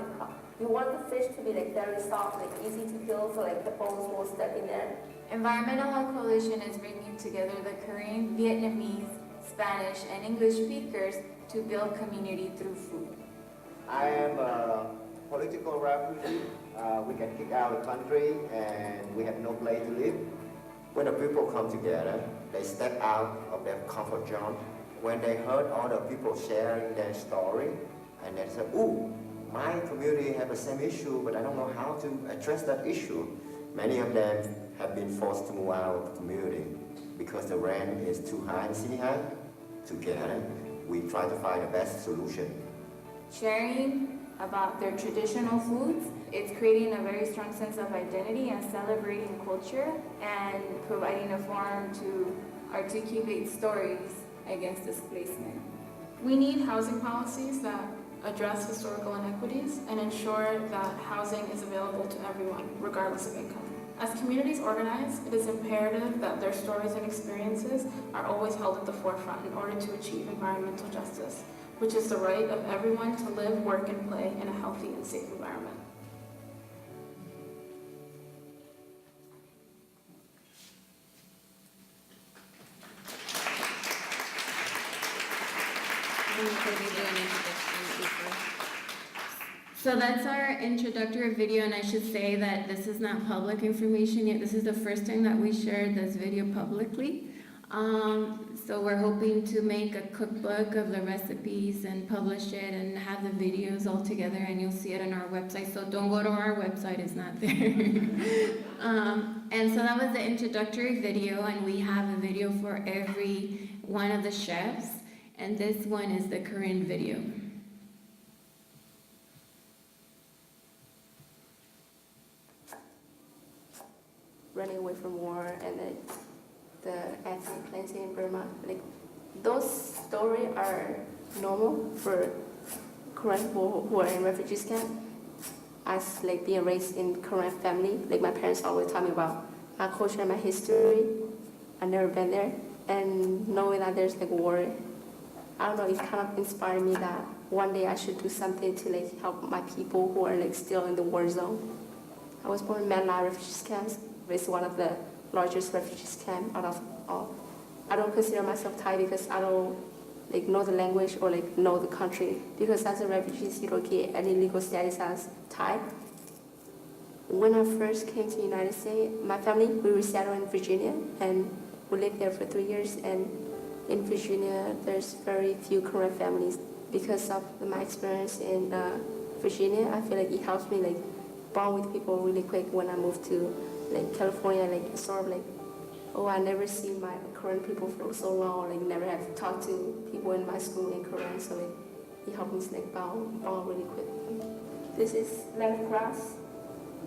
you want the fish to be very soft, easy to peel, so the bones won't stuck in there. Environmental Health Coalition is bringing together the Korean, Vietnamese, Spanish, and English speakers to build community through food. I am a political refugee. We get kicked out of the country and we have no place to live. When the people come together, they step out of their comfort zone. When they heard other people sharing their story, and they say, ooh, my community have the same issue, but I don't know how to address that issue. Many of them have been forced to move out of the community because the rent is too high in City High. Together, we try to find the best solution. Sharing about their traditional foods, it's creating a very strong sense of identity and celebrating culture and providing a forum to articulate stories against displacement. We need housing policies that address historical inequities and ensure that housing is available to everyone, regardless of income. As communities organize, it is imperative that their stories and experiences are always held at the forefront in order to achieve environmental justice, which is the right of everyone to live, work, and play in a healthy and safe environment. So that's our introductory video, and I should say that this is not public information yet. This is the first time that we shared this video publicly. So we're hoping to make a cookbook of the recipes and publish it and have the videos all together, and you'll see it on our website. So don't go to our website, it's not there. And so that was the introductory video, and we have a video for every one of the chefs, and this one is the current video. Running away from war and the ethnic cleansing in Burma. Like, those stories are normal for Korean people who are in refugees camp. As like being raised in Korean family, like my parents always tell me about my culture and my history. I've never been there, and knowing that there's like war, I don't know, it kind of inspired me that one day I should do something to like help my people who are like still in the war zone. I was born in Mellon refugee camps. It's one of the largest refugees camp out of all. I don't consider myself Thai because I don't like know the language or like know the country, because as a refugee you don't get any legal status as Thai. When I first came to the United States, my family, we were settled in Virginia and we lived there for 3 years, and in Virginia there's very few Korean families. Because of my experience in Virginia, I feel like it helps me like bond with people really quick when I moved to like California, like sort of like, oh, I never seen my Korean people for so long, like never have talked to people in my school in Korean, so like it helped me like bond really quick. This is lemongrass,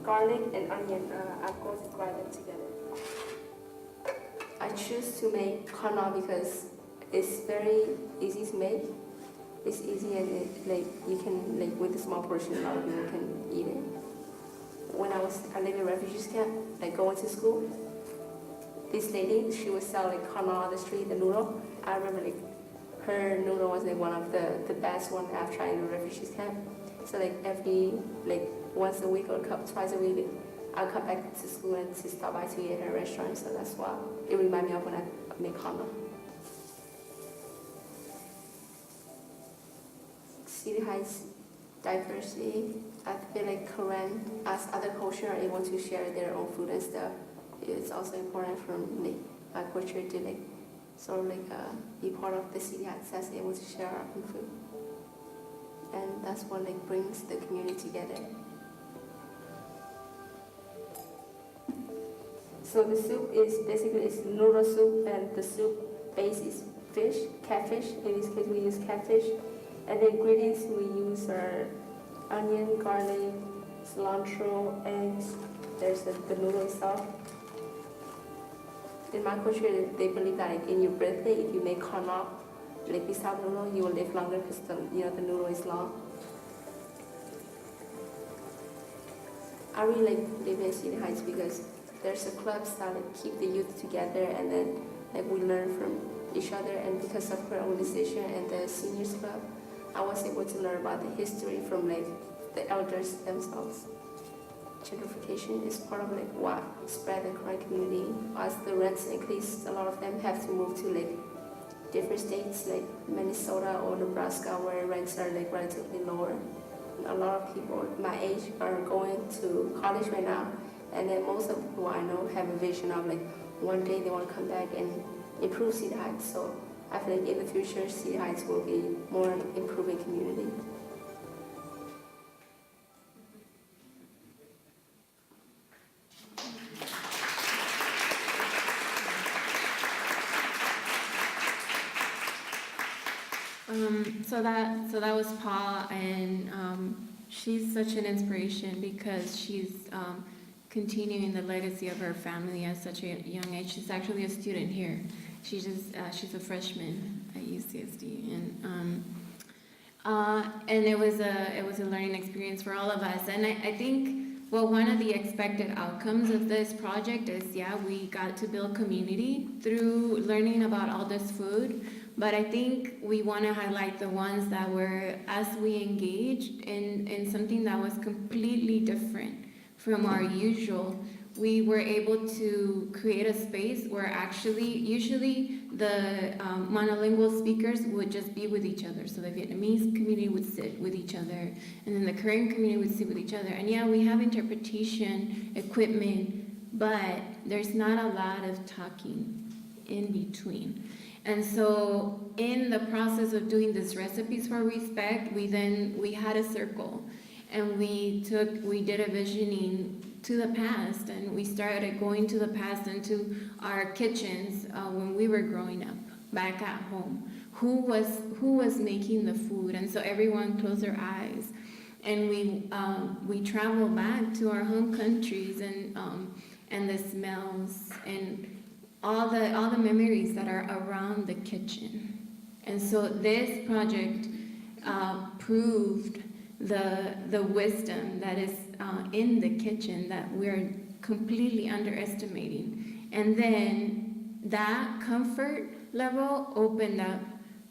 garlic, and onion. I'm going to grind them together. I choose to make kana because it's very easy to make. It's easy and like you can like with a small portion, a lot of people can eat it. When I lived in refugees camp, like going to school, this lady, she would sell like kana on the street, the noodle. I remember like her noodle was like one of the best one I've tried in the refugees camp. So like every like once a week or twice a week, I'll come back to school and to stop by to eat at her restaurant. So that's why it reminds me of when I make kana. City Heights diversity. I feel like Korean, as other culture, are able to share their own food and stuff. It's also important from like my culture to like sort of like be part of the City Heights that's able to share our own food, and that's what like brings the community together. So the soup is basically it's noodle soup, and the soup base is fish, catfish. In this case, we use catfish. And the ingredients we use are onion, garlic, cilantro, eggs. There's the noodle itself. In my culture, they believe that like, in your birthday, if you make kana, like without noodle, you will live longer because the noodle is long. I really like living in City Heights because there's a clubs that like, keep the youth together, and then like we learn from each other. And because of her organization and the seniors club, I was able to learn about the history from like the elders themselves. Gentrification is part of like what spread the Korean community. As the rents increase, a lot of them have to move to like different states like Minnesota or Nebraska, where rents are like relatively lower. And a lot of people my age are going to college right now, and then most of the people I know have a vision of like one day they want to come back and improve City Heights. So I feel like in the future, City Heights will be more improving community. So that was Paul, and she's such an inspiration because she's continuing the legacy of her family at such a young age. She's actually a student here. She's a freshman at UCSD, and it was a learning experience for all of us. And I think, well, one of the expected outcomes of this project is, we got to build community through learning about all this food. But I think we want to highlight the ones that were, as we engaged in something that was completely different from our usual, we were able to create a space where usually the monolingual speakers would just be with each other. So the Vietnamese community would sit with each other, and then the Korean community would sit with each other. And we have interpretation equipment, but there's not a lot of talking in between. And so in the process of doing this Recipes for Respect, we had a circle, and we did a visioning to the past, and we started going to the past and to our kitchens when we were growing up back at home. Who was making the food? And so everyone closed their eyes, and we traveled back to our home countries and the smells and all the memories that are around the kitchen. And so this project proved the wisdom that is in the kitchen that we're completely underestimating. And then that comfort level opened up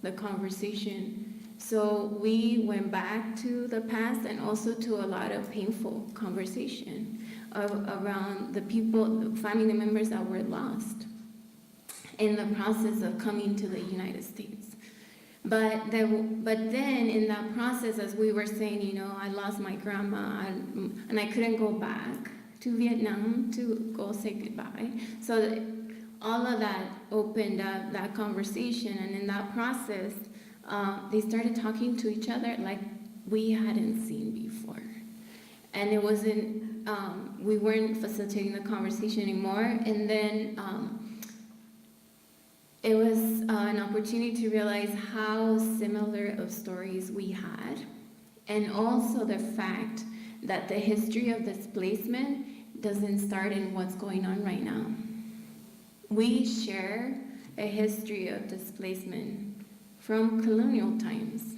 the conversation. So we went back to the past and also to a lot of painful conversation around the people, family members that were lost in the process of coming to the United States. But then in that process, as we were saying, I lost my grandma, and I couldn't go back to Vietnam to go say goodbye. So all of that opened up that conversation, and in that process, they started talking to each other like we hadn't seen before. And it wasn't, we weren't facilitating the conversation anymore, and then it was an opportunity to realize how similar of stories we had, and also the fact that the history of displacement doesn't start in what's going on right now. We share a history of displacement from colonial times,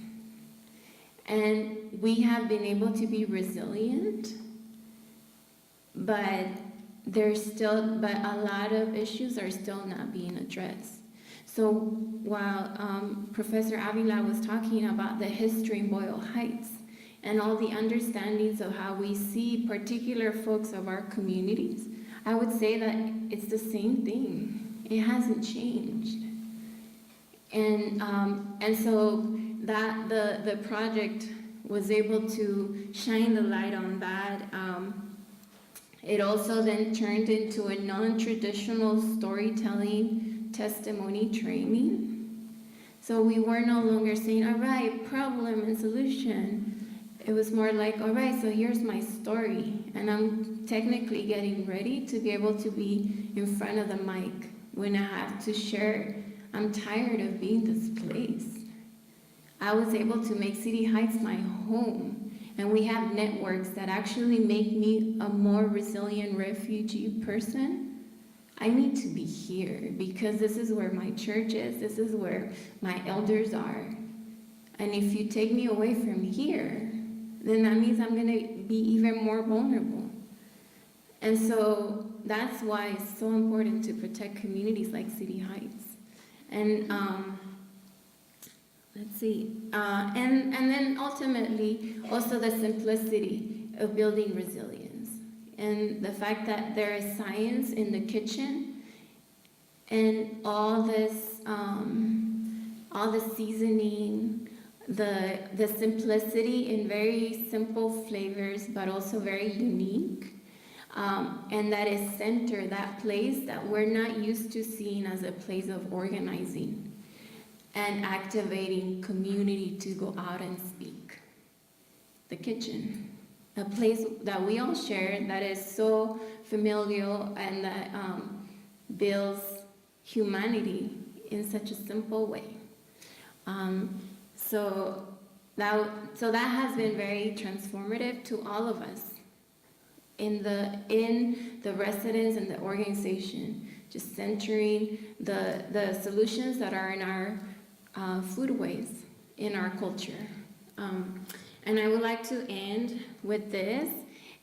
and we have been able to be resilient, but a lot of issues are still not being addressed. So while Professor Avila was talking about the history in Boyle Heights and all the understandings of how we see particular folks of our communities, I would say that it's the same thing. It hasn't changed. And so that the project was able to shine the light on that. It also then turned into a non-traditional storytelling testimony training. So we were no longer saying, all right, problem and solution. It was more like, all right, so here's my story, and I'm technically getting ready to be able to be in front of the mic when I have to share, I'm tired of being displaced. I was able to make City Heights my home, and we have networks that actually make me a more resilient refugee person. I need to be here because this is where my church is, this is where my elders are. And if you take me away from here, then that means I'm gonna be even more vulnerable. And so that's why it's so important to protect communities like City Heights. And let's see, and then ultimately also the simplicity of building resilience. And the fact that there is science in the kitchen, and all the seasoning, the simplicity in very simple flavors, but also very unique, and that is center, that place that we're not used to seeing as a place of organizing and activating community to go out and speak. The kitchen. A place that we all share that is so familial and that builds humanity in such a simple way. So that has been very transformative to all of us in the residents and the organization, just centering the solutions that are in our foodways, in our culture. And I would like to end with this,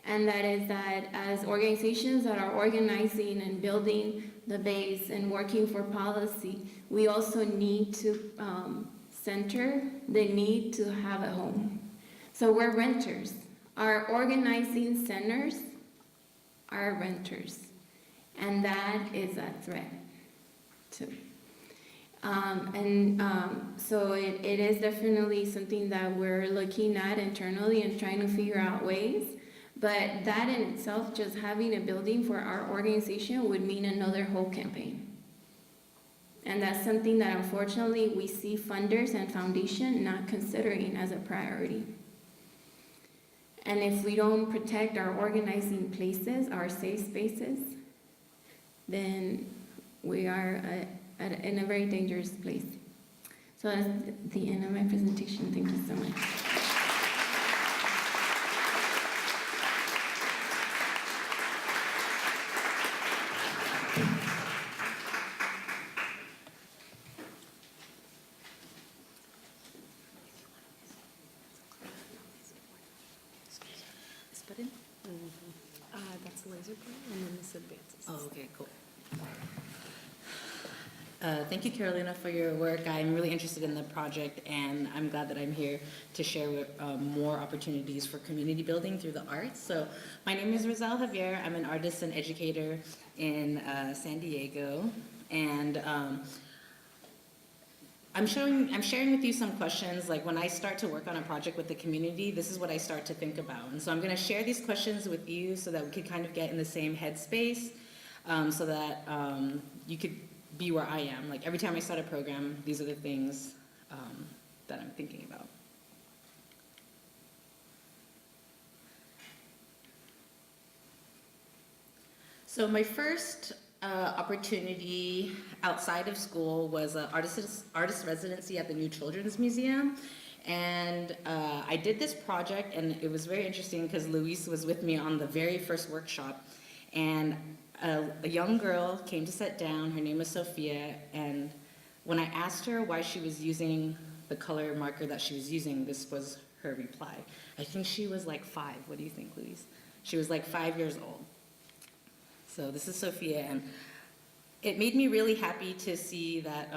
and that is that as organizations that are organizing and building the base and working for policy, we also need to center the need to have a home. So we're renters. Our organizing centers are renters, and that is a threat too. So it is definitely something that we're looking at internally and trying to figure out ways. But that in itself, just having a building for our organization would mean another whole campaign. And that's something that unfortunately we see funders and foundation not considering as a priority. And if we don't protect our organizing places, our safe spaces, then we are in a very dangerous place. So that's the end of my presentation. Thank you so much. This button? That's the laser pointer, and then this advances. Oh, okay, cool. Thank you, Carolina, for your work. I'm really interested in the project, and I'm glad that I'm here to share more opportunities for community building through the arts. So my name is Rizzhel Javier. I'm an artist and educator in San Diego, and I'm sharing with you some questions. Like when I start to work on a project with the community, this is what I start to think about. And so I'm going to share these questions with you so that we could kind of get in the same headspace, so that you could be where I am. Like every time I start a program, these are the things that I'm thinking about. So my first opportunity outside of school was an artist residency at the New Children's Museum. And I did this project, and it was very interesting because Luis was with me on the very first workshop. And a young girl came to sit down. Her name was Sophia, and when I asked her why she was using the color marker that she was using, this was her reply. I think she was like 5. What do you think, Luis? She was like 5 years old. So this is Sophia, and it made me really happy to see that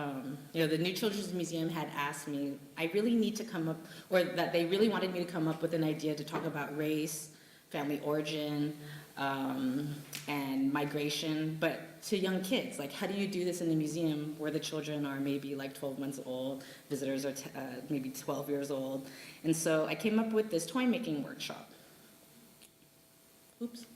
the New Children's Museum had asked me, I really need to come up, or that they really wanted me to come up with an idea to talk about race, family origin, and migration, but to young kids. Like, how do you do this in the museum where the children are maybe like 12 months old, visitors are maybe 12 years old? And so I came up with this toy making workshop. Oops.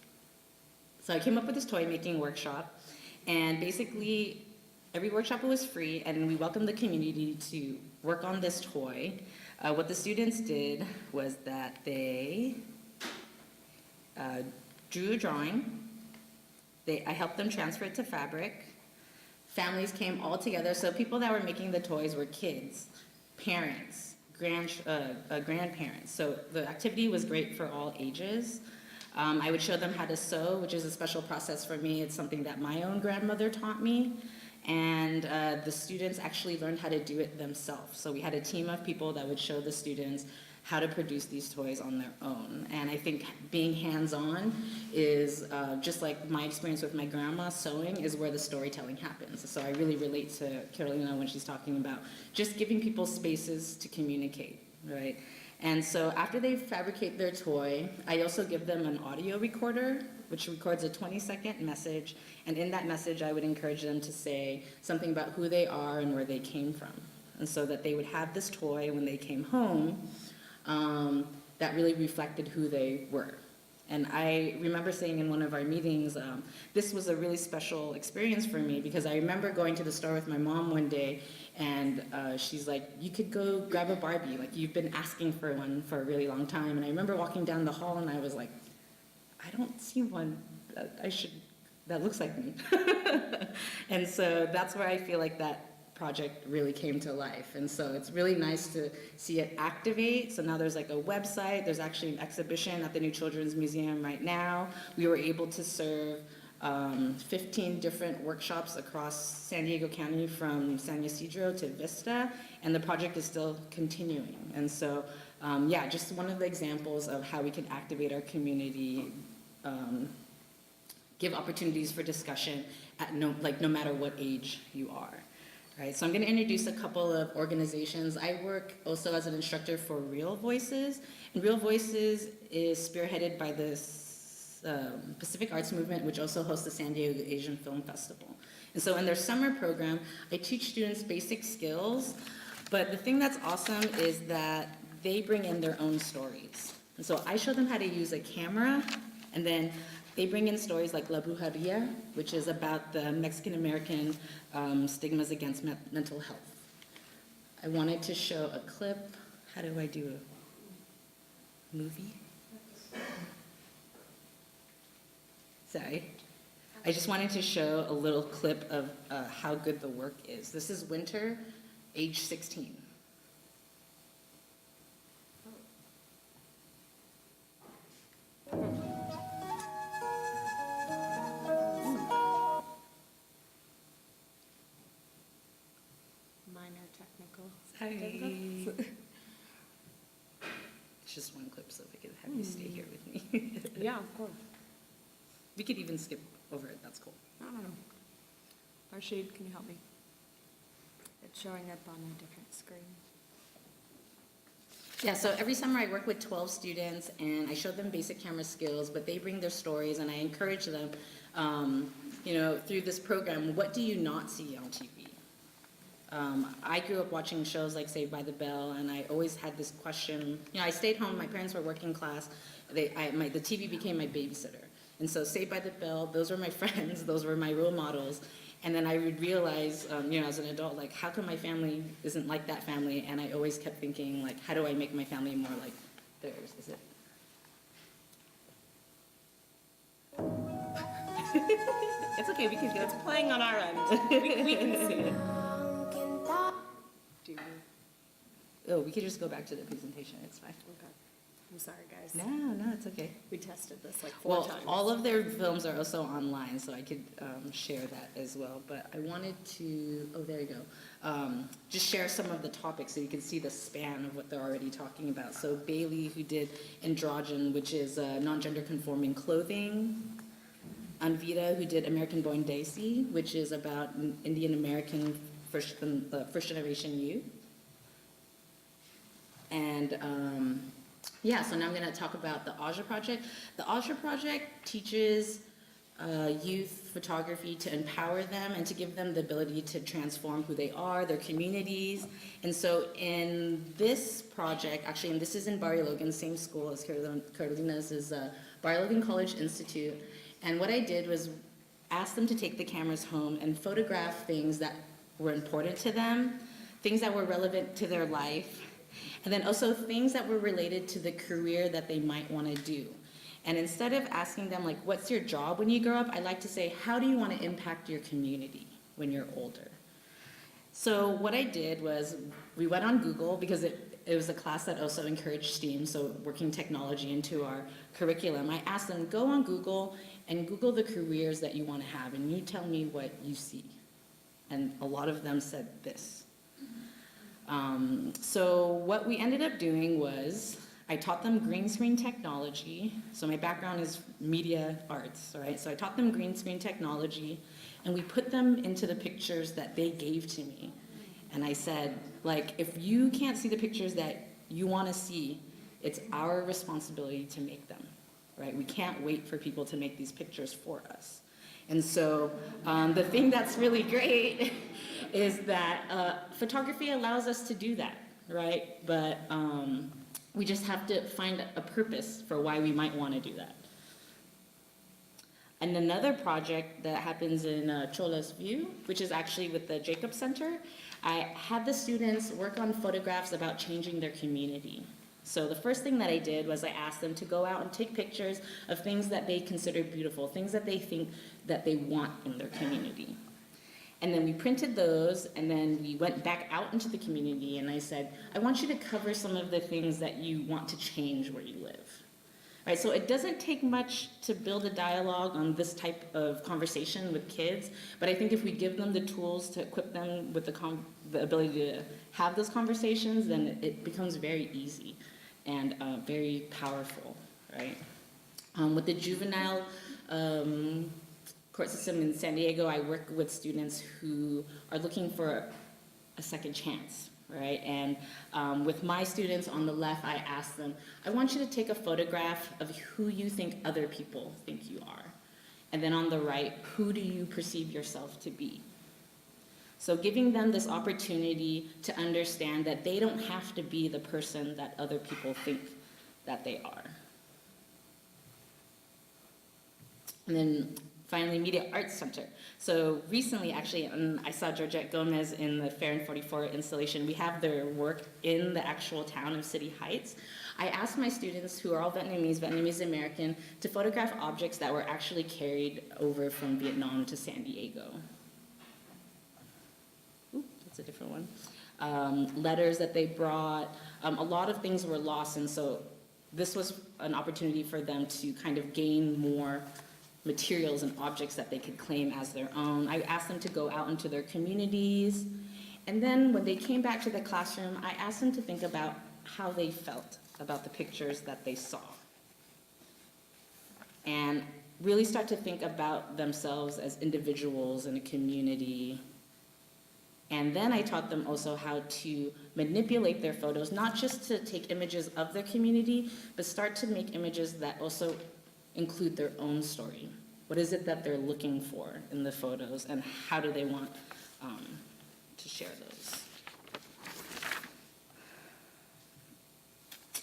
So I came up with this toy making workshop, and basically every workshop was free, and we welcomed the community to work on this toy. What the students did was that they drew a drawing. I helped them transfer it to fabric. Families came all together. So people that were making the toys were kids, parents, grandparents. So the activity was great for all ages. I would show them how to sew, which is a special process for me. It's something that my own grandmother taught me. And the students actually learned how to do it themselves. So we had a team of people that would show the students how to produce these toys on their own. And I think being hands-on is just like my experience with my grandma, sewing is where the storytelling happens. So I really relate to Carolina when she's talking about just giving people spaces to communicate, right? And so after they fabricate their toy, I also give them an audio recorder, which records a 20-second message. And in that message, I would encourage them to say something about who they are and where they came from. And so that they would have this toy when they came home that really reflected who they were. And I remember saying in one of our meetings, this was a really special experience for me, because I remember going to the store with my mom one day, and she's like, you could go grab a Barbie, like you've been asking for one for a really long time. And I remember walking down the hall and I was like, I don't see one that looks like me. And so that's where I feel like that project really came to life. And so it's really nice to see it activate. So now there's like a website, there's actually an exhibition at the New Children's Museum right now. We were able to serve 15 different workshops across San Diego County from San Ysidro to Vista, and the project is still continuing. And so, yeah, just one of the examples of how we can activate our community, give opportunities for discussion at no matter what age you are. Right, so I'm going to introduce a couple of organizations. I work also as an instructor for Real Voices, and Real Voices is spearheaded by this Pacific Arts Movement, which also hosts the San Diego Asian Film Festival. And so in their summer program, I teach students basic skills, but the thing that's awesome is that they bring in their own stories. And so I show them how to use a camera, and then they bring in stories like La Brujeria, which is about the Mexican-American stigmas against mental health. I wanted to show a clip. How do I do a movie? Sorry. I just wanted to show a little clip of how good the work is. This is Winter, age 16. Minor technical. Sorry. It's just one clip, so if I could have you stay here with me. Yeah, of course. We could even skip over it, that's cool. No. Rashid, can you help me? It's showing up on a different screen. Yeah, so every summer I work with 12 students and I show them basic camera skills, but they bring their stories and I encourage them, through this program, what do you not see on TV? I grew up watching shows like Saved by the Bell, and I always had this question. I stayed home, my parents were working class, the TV became my babysitter. And so Saved by the Bell, those were my friends, those were my role models. And then I would realize, as an adult, like, how come my family isn't like that family? And I always kept thinking, like, how do I make my family more like theirs? Is it? It's okay, we can go. It's playing on our end. We can see it. Do you? Oh, we could just go back to the presentation, it's fine. Okay. I'm sorry, guys. No, it's okay. We tested this like 4 times. All of their films are also online, so I could share that as well. But I wanted to, there you go, just share some of the topics so you can see the span of what they're already talking about. So Bailey, who did Androgen, which is non-gender conforming clothing. Anvita, who did American Born Desi, which is about Indian American first generation youth. And so now I'm going to talk about the Aja Project. The Aja Project teaches youth photography to empower them and to give them the ability to transform who they are, their communities. And so in this project, actually, and this is in Barrio Logan, same school as Carolina's, is Barrio Logan College Institute. And what I did was ask them to take the cameras home and photograph things that were important to them, things that were relevant to their life, and then also things that were related to the career that they might want to do. And instead of asking them, like, what's your job when you grow up, I like to say, how do you want to impact your community when you're older? So what I did was we went on Google because it was a class that also encouraged STEAM, so working technology into our curriculum. I asked them, go on Google and Google the careers that you want to have, and you tell me what you see. And a lot of them said this. So what we ended up doing was I taught them green screen technology. So my background is media arts, right? So I taught them green screen technology, and we put them into the pictures that they gave to me. And I said, like, if you can't see the pictures that you want to see, it's our responsibility to make them, right? We can't wait for people to make these pictures for us. And so the thing that's really great is that photography allows us to do that, right? But we just have to find a purpose for why we might want to do that. And another project that happens in Chola's View, which is actually with the Jacob Center, I had the students work on photographs about changing their community. So the first thing that I did was I asked them to go out and take pictures of things that they consider beautiful, things that they think that they want in their community. And then we printed those, and then we went back out into the community, and I said, I want you to cover some of the things that you want to change where you live. Right, so it doesn't take much to build a dialogue on this type of conversation with kids, but I think if we give them the tools to equip them with the ability to have those conversations, then it becomes very easy and very powerful, right? With the juvenile court system in San Diego, I work with students who are looking for a second chance, right? And with my students on the left, I ask them, I want you to take a photograph of who you think other people think you are. And then on the right, who do you perceive yourself to be? So giving them this opportunity to understand that they don't have to be the person that other people think that they are. And then finally, Media Arts Center. So recently, actually, I saw Georgette Gomez in the Fair and 44 installation. We have their work in the actual town of City Heights. I asked my students, who are all Vietnamese American, to photograph objects that were actually carried over from Vietnam to San Diego. Ooh, that's a different one. Letters that they brought. A lot of things were lost, and so this was an opportunity for them to kind of gain more materials and objects that they could claim as their own. I asked them to go out into their communities. And then when they came back to the classroom, I asked them to think about how they felt about the pictures that they saw. And really start to think about themselves as individuals in a community. And then I taught them also how to manipulate their photos, not just to take images of their community, but start to make images that also include their own story. What is it that they're looking for in the photos, and how do they want to share those?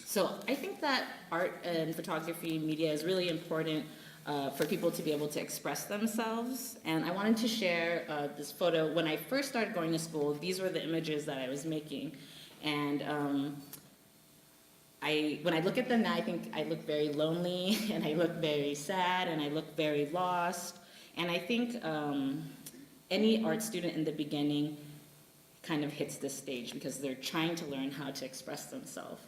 So I think that art and photography, media is really important for people to be able to express themselves. And I wanted to share this photo. When I first started going to school, these were the images that I was making. And when I look at them now, I think I look very lonely, and I look very sad, and I look very lost. And I think any art student in the beginning kind of hits this stage because they're trying to learn how to express themselves.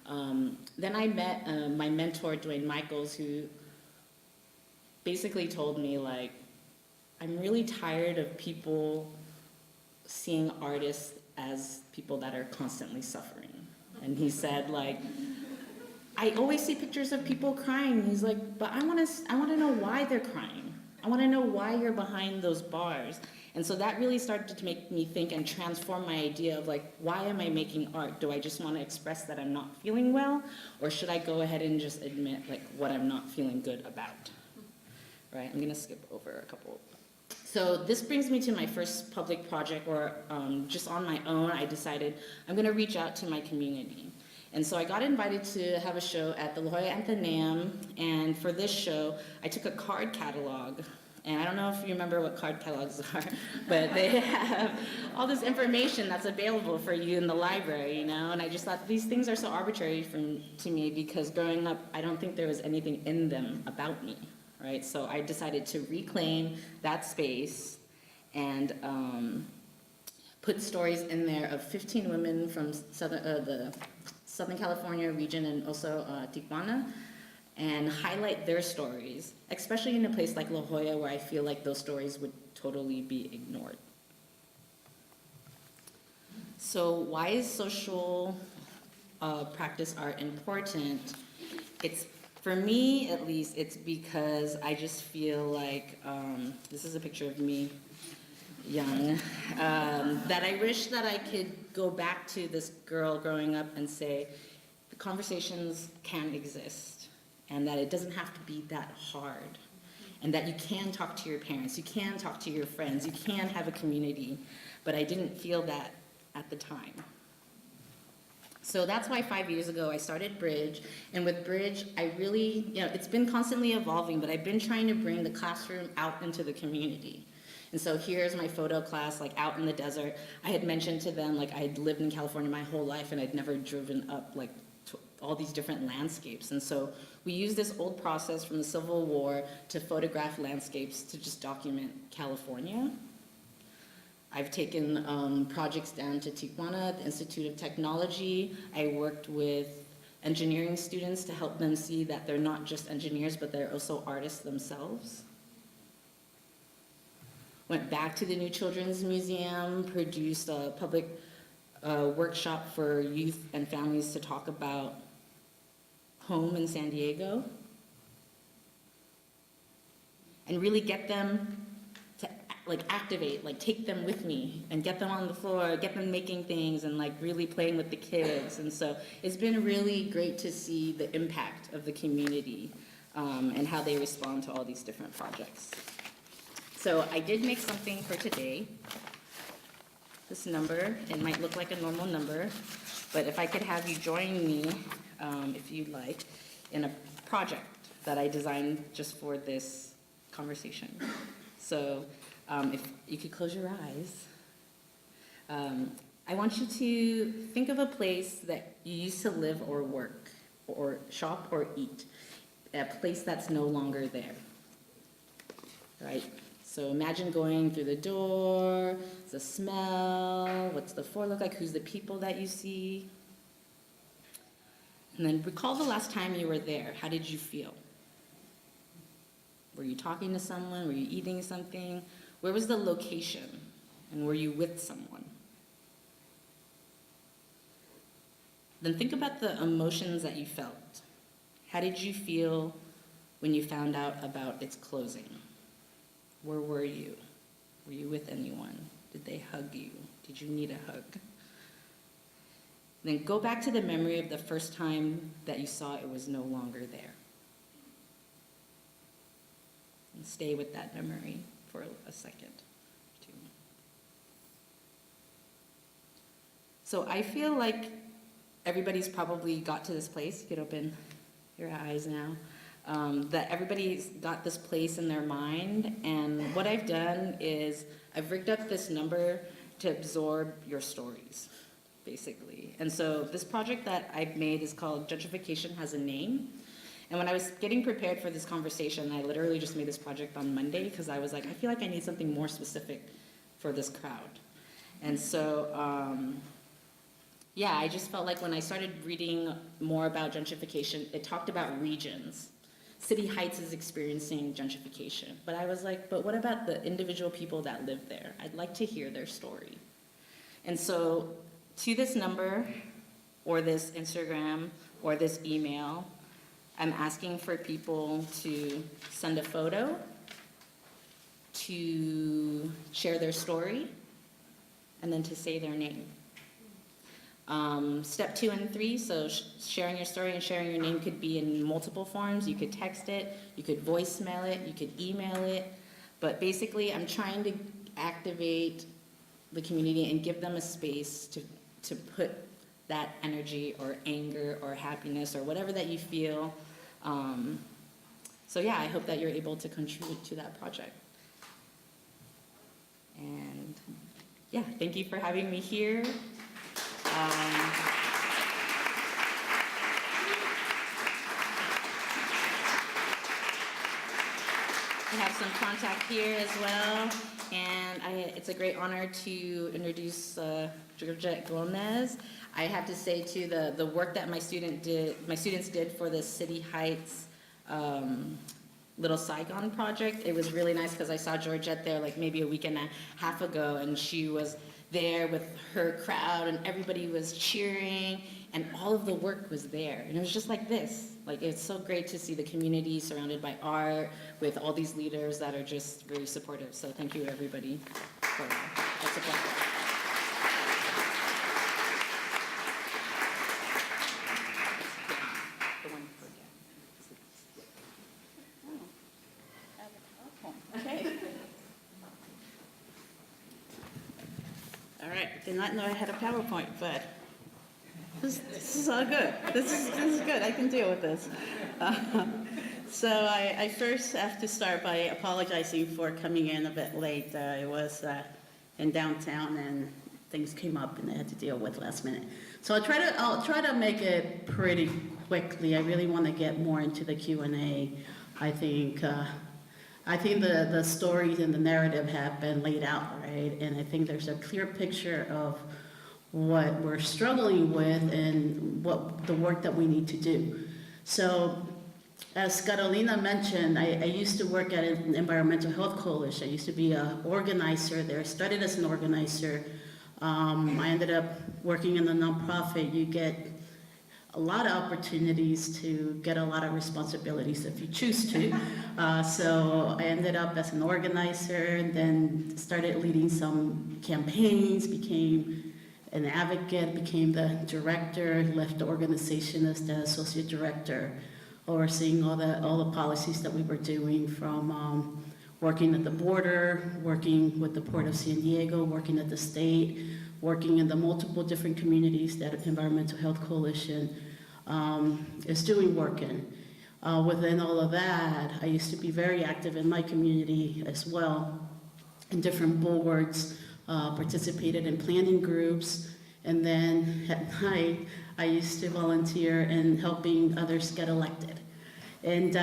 Then I met my mentor, Dwayne Michaels, who basically told me, like, I'm really tired of people seeing artists as people that are constantly suffering. And he said, like, I always see pictures of people crying. He's like, but I want to know why they're crying. I want to know why you're behind those bars. And so that really started to make me think and transform my idea of, like, why am I making art? Do I just want to express that I'm not feeling well? Or should I go ahead and just admit, like, what I'm not feeling good about? Right, I'm going to skip over a couple. So this brings me to my first public project where just on my own, I decided I'm going to reach out to my community. And so I got invited to have a show at the La Jolla Athenaeum, and for this show, I took a card catalog. And I don't know if you remember what card catalogs are, but they have all this information that's available for you in the library, you know? And I just thought these things are so arbitrary to me because growing up, I don't think there was anything in them about me, right? So I decided to reclaim that space and put stories in there of 15 women from the Southern California region and also Tijuana, and highlight their stories, especially in a place like La Jolla where I feel like those stories would totally be ignored. So why is social practice art important? It's, for me at least, it's because I just feel like, this is a picture of me young, that I wish that I could go back to this girl growing up and say, the conversations can exist. And that it doesn't have to be that hard. And that you can talk to your parents, you can talk to your friends, you can have a community. But I didn't feel that at the time. So that's why 5 years ago I started Bridge. And with Bridge, I really, it's been constantly evolving, but I've been trying to bring the classroom out into the community. And so here's my photo class, like out in the desert. I had mentioned to them, like I had lived in California my whole life and I'd never driven up like to all these different landscapes. And so we use this old process from the Civil War to photograph landscapes to just document California. I've taken projects down to Tijuana, the Institute of Technology. I worked with engineering students to help them see that they're not just engineers, but they're also artists themselves. Went back to the New Children's Museum, produced a public workshop for youth and families to talk about home in San Diego. And really get them to activate, take them with me and get them on the floor, get them making things and really playing with the kids. And so it's been really great to see the impact of the community and how they respond to all these different projects. So I did make something for today. This number, it might look like a normal number, but if I could have you join me, if you'd like, in a project that I designed just for this conversation. So if you could close your eyes. I want you to think of a place that you used to live or work or shop or eat, a place that's no longer there, right? So imagine going through the door, the smell, what's the floor look like, who's the people that you see. And then recall the last time you were there. How did you feel? Were you talking to someone? Were you eating something? Where was the location? And were you with someone? Then think about the emotions that you felt. How did you feel when you found out about its closing? Where were you? Were you with anyone? Did they hug you? Did you need a hug? Then go back to the memory of the first time that you saw it was no longer there. And stay with that memory for a second or two. So I feel like everybody's probably got to this place. You could open your eyes now. That everybody's got this place in their mind, and what I've done is I've rigged up this number to absorb your stories, basically. And so this project that I've made is called Gentrification Has a Name. And when I was getting prepared for this conversation, I literally just made this project on Monday because I was like, I feel like I need something more specific for this crowd. And so, yeah, I just felt like when I started reading more about gentrification, it talked about regions. City Heights is experiencing gentrification. But I was like, but what about the individual people that live there? I'd like to hear their story. And so to this number, or this Instagram, or this email, I'm asking for people to send a photo, to share their story, and then to say their name. Step 2 and 3, so sharing your story and sharing your name could be in multiple forms. You could text it, you could voicemail it, you could email it. But basically, I'm trying to activate the community and give them a space to put that energy or anger or happiness or whatever that you feel. So yeah, I hope that you're able to contribute to that project. And yeah, thank you for having me here. We have some contact here as well, and it's a great honor to introduce Georgette Gomez. I have to say too, the work that my students did for the City Heights Little Saigon project, it was really nice because I saw Georgette there like maybe a week and a half ago, and she was there with her crowd and everybody was cheering and all of the work was there, and it was just like this. Like, it's so great to see the community surrounded by art with all these leaders that are just very supportive. So thank you everybody for that support. Okay. All right, did not know I had a PowerPoint, but this is all good. This is good, I can deal with this. So I first have to start by apologizing for coming in a bit late. I was in downtown and things came up and I had to deal with last minute. So I'll try to make it pretty quickly. I really want to get more into the Q&A. I think I think the stories and the narrative have been laid out, right? And I think there's a clear picture of what we're struggling with and what the work that we need to do. So, as Carolina mentioned, I used to work at an environmental health coalition. I used to be an organizer there. I started as an organizer. I ended up working in a nonprofit. You get a lot of opportunities to get a lot of responsibilities if you choose to. So I ended up as an organizer, and then started leading some campaigns, became an advocate, became the director, left the organization as the associate director, overseeing all the policies that we were doing, from working at the border, working with the Port of San Diego, working at the state, working in the multiple different communities that Environmental Health Coalition is doing work in. Within all of that, I used to be very active in my community as well, in different boards, participated in planning groups, and then at night, I used to volunteer in helping others get elected. And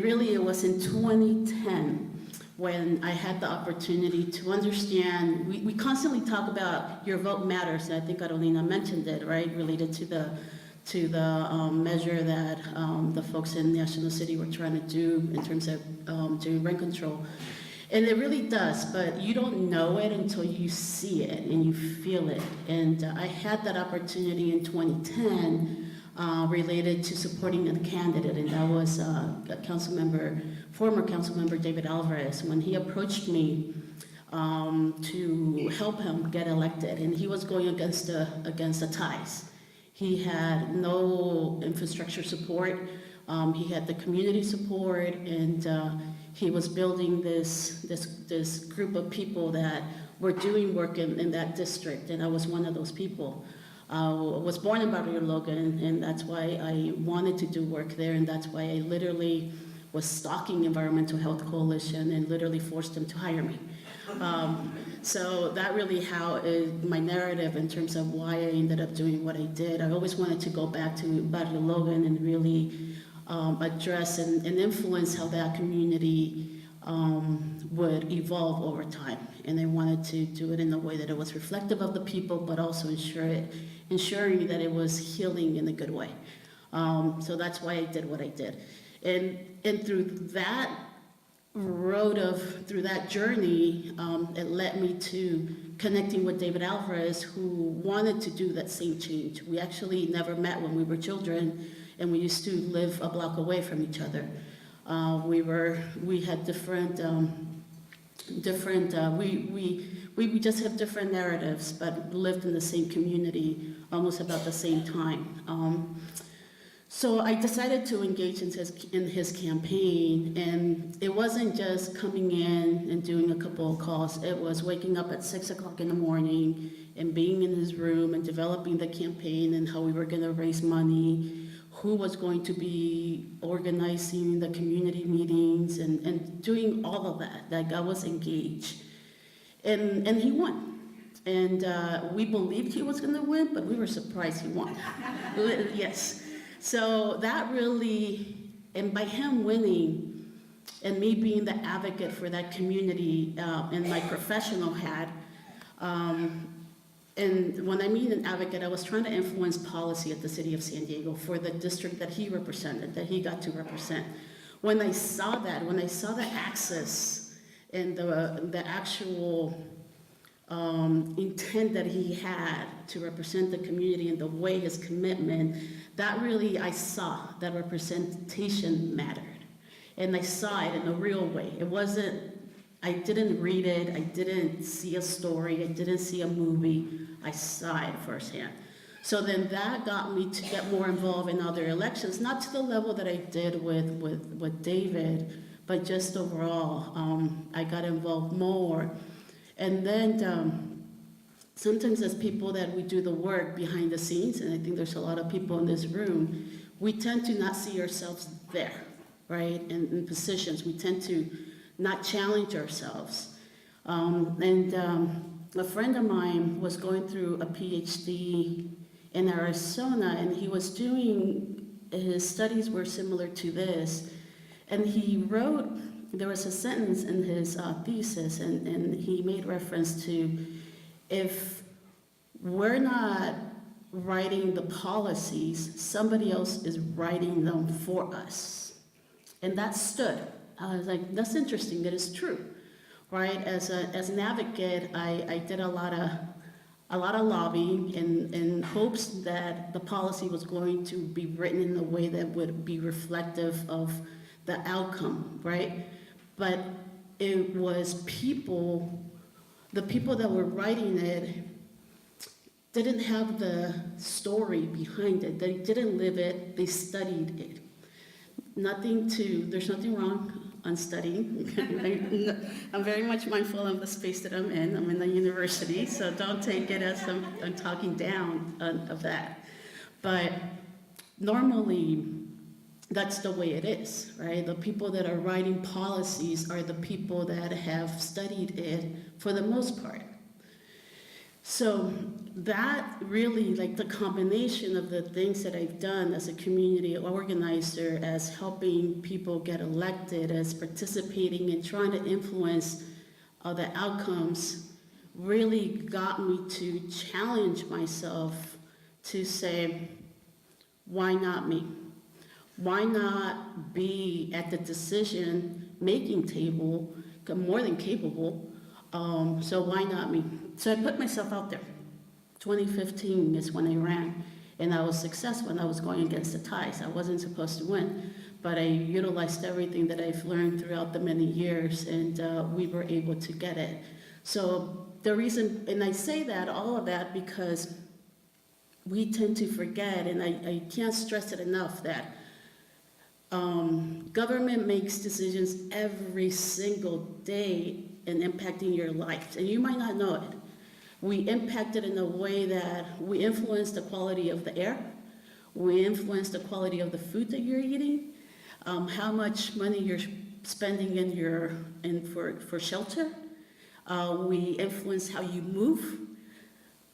really it was in 2010 when I had the opportunity to understand, we constantly talk about your vote matters, and I think Carolina mentioned it, right, related to the measure that the folks in National City were trying to do in terms of doing rent control. And it really does, but you don't know it until you see it and you feel it. And I had that opportunity in 2010 related to supporting a candidate, and that was former council member David Alvarez, when he approached me to help him get elected, and he was going against the ties. He had no infrastructure support. He had the community support, and he was building this group of people that were doing work in that district, and I was one of those people. I was born in Barrio Logan, and that's why I wanted to do work there, and that's why I literally was stalking Environmental Health Coalition and literally forced them to hire me. So that really how my narrative in terms of why I ended up doing what I did. I always wanted to go back to Barrio Logan and really address and influence how that community would evolve over time. And I wanted to do it in a way that it was reflective of the people, but also ensuring that it was healing in a good way. So that's why I did what I did. And through that through that journey, it led me to connecting with David Alvarez, who wanted to do that same change. We actually never met when we were children, and we used to live a block away from each other. We had we just have different narratives, but lived in the same community almost about the same time. So I decided to engage in his campaign, and it wasn't just coming in and doing a couple of calls. It was waking up at 6 o'clock in the morning and being in his room and developing the campaign and how we were going to raise money, who was going to be organizing the community meetings, and doing all of that. Like, I was engaged. And he won. And we believed he was going to win, but we were surprised he won. Yes. So that really, and by him winning, and me being the advocate for that community in my professional hat, and when I mean an advocate, I was trying to influence policy at the city of San Diego for the district that he represented, that he got to represent. When I saw the access and the actual intent that he had to represent the community and the way his commitment, that really, I saw that representation mattered. And I saw it in a real way. It wasn't, I didn't read it, I didn't see a story, I didn't see a movie, I saw it firsthand. So then that got me to get more involved in other elections, not to the level that I did with David, but just overall, I got involved more. And then sometimes as people that we do the work behind the scenes, and I think there's a lot of people in this room, we tend to not see ourselves there, right? In positions, we tend to not challenge ourselves. A friend of mine was going through a PhD in Arizona, and he was doing, his studies were similar to this, and he wrote there was a sentence in his thesis, and he made reference to, if we're not writing the policies, somebody else is writing them for us. And that stood. I was like, that's interesting, that is true, right? As an advocate, I did a lot of lobbying in hopes that the policy was going to be written in a way that would be reflective of the outcome, right? But it was the people that were writing it didn't have the story behind it. They didn't live it, they studied it. There's nothing wrong on studying. I'm very much mindful of the space that I'm in. I'm in the university, so don't take it as I'm talking down of that. But normally, that's the way it is, right? The people that are writing policies are the people that have studied it for the most part. So that really, like the combination of the things that I've done as a community organizer, as helping people get elected, as participating and trying to influence the outcomes, really got me to challenge myself to say, why not me? Why not be at the decision-making table, more than capable? So why not me? So I put myself out there. 2015 is when I ran, and I was successful, and I was going against the ties. I wasn't supposed to win, but I utilized everything that I've learned throughout the many years, and we were able to get it. So the reason, and I say that, all of that, because we tend to forget, and I can't stress it enough, that government makes decisions every single day in impacting your life, and you might not know it. We impact it in a way that we influence the quality of the air, we influence the quality of the food that you're eating, how much money you're spending for shelter. We influence how you move,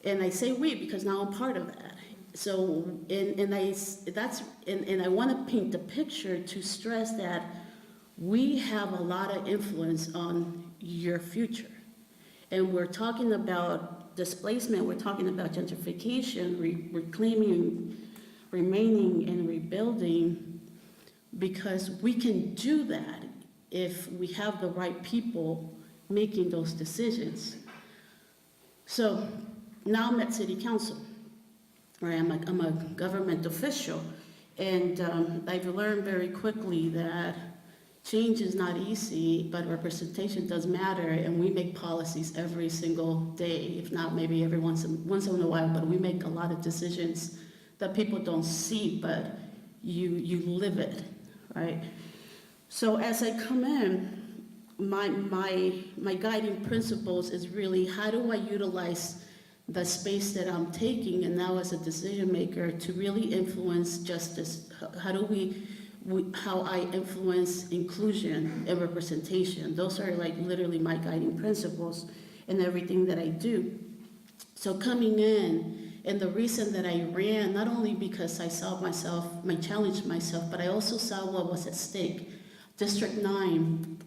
and I say we because now I'm part of that. So, and I want to paint the picture to stress that we have a lot of influence on your future. And we're talking about displacement, we're talking about gentrification, reclaiming, remaining, and rebuilding, because we can do that if we have the right people making those decisions. So now I'm at City Council, right? I'm a government official, and I've learned very quickly that change is not easy, but representation does matter, and we make policies every single day, if not maybe every once in a while, but we make a lot of decisions that people don't see, but you live it, right? So as I come in, my guiding principles is really, how do I utilize the space that I'm taking, and now as a decision maker, to really influence justice? How I influence inclusion and representation. Those are like literally my guiding principles in everything that I do. So coming in, and the reason that I ran, not only because I saw I challenged myself, but I also saw what was at stake. District 9,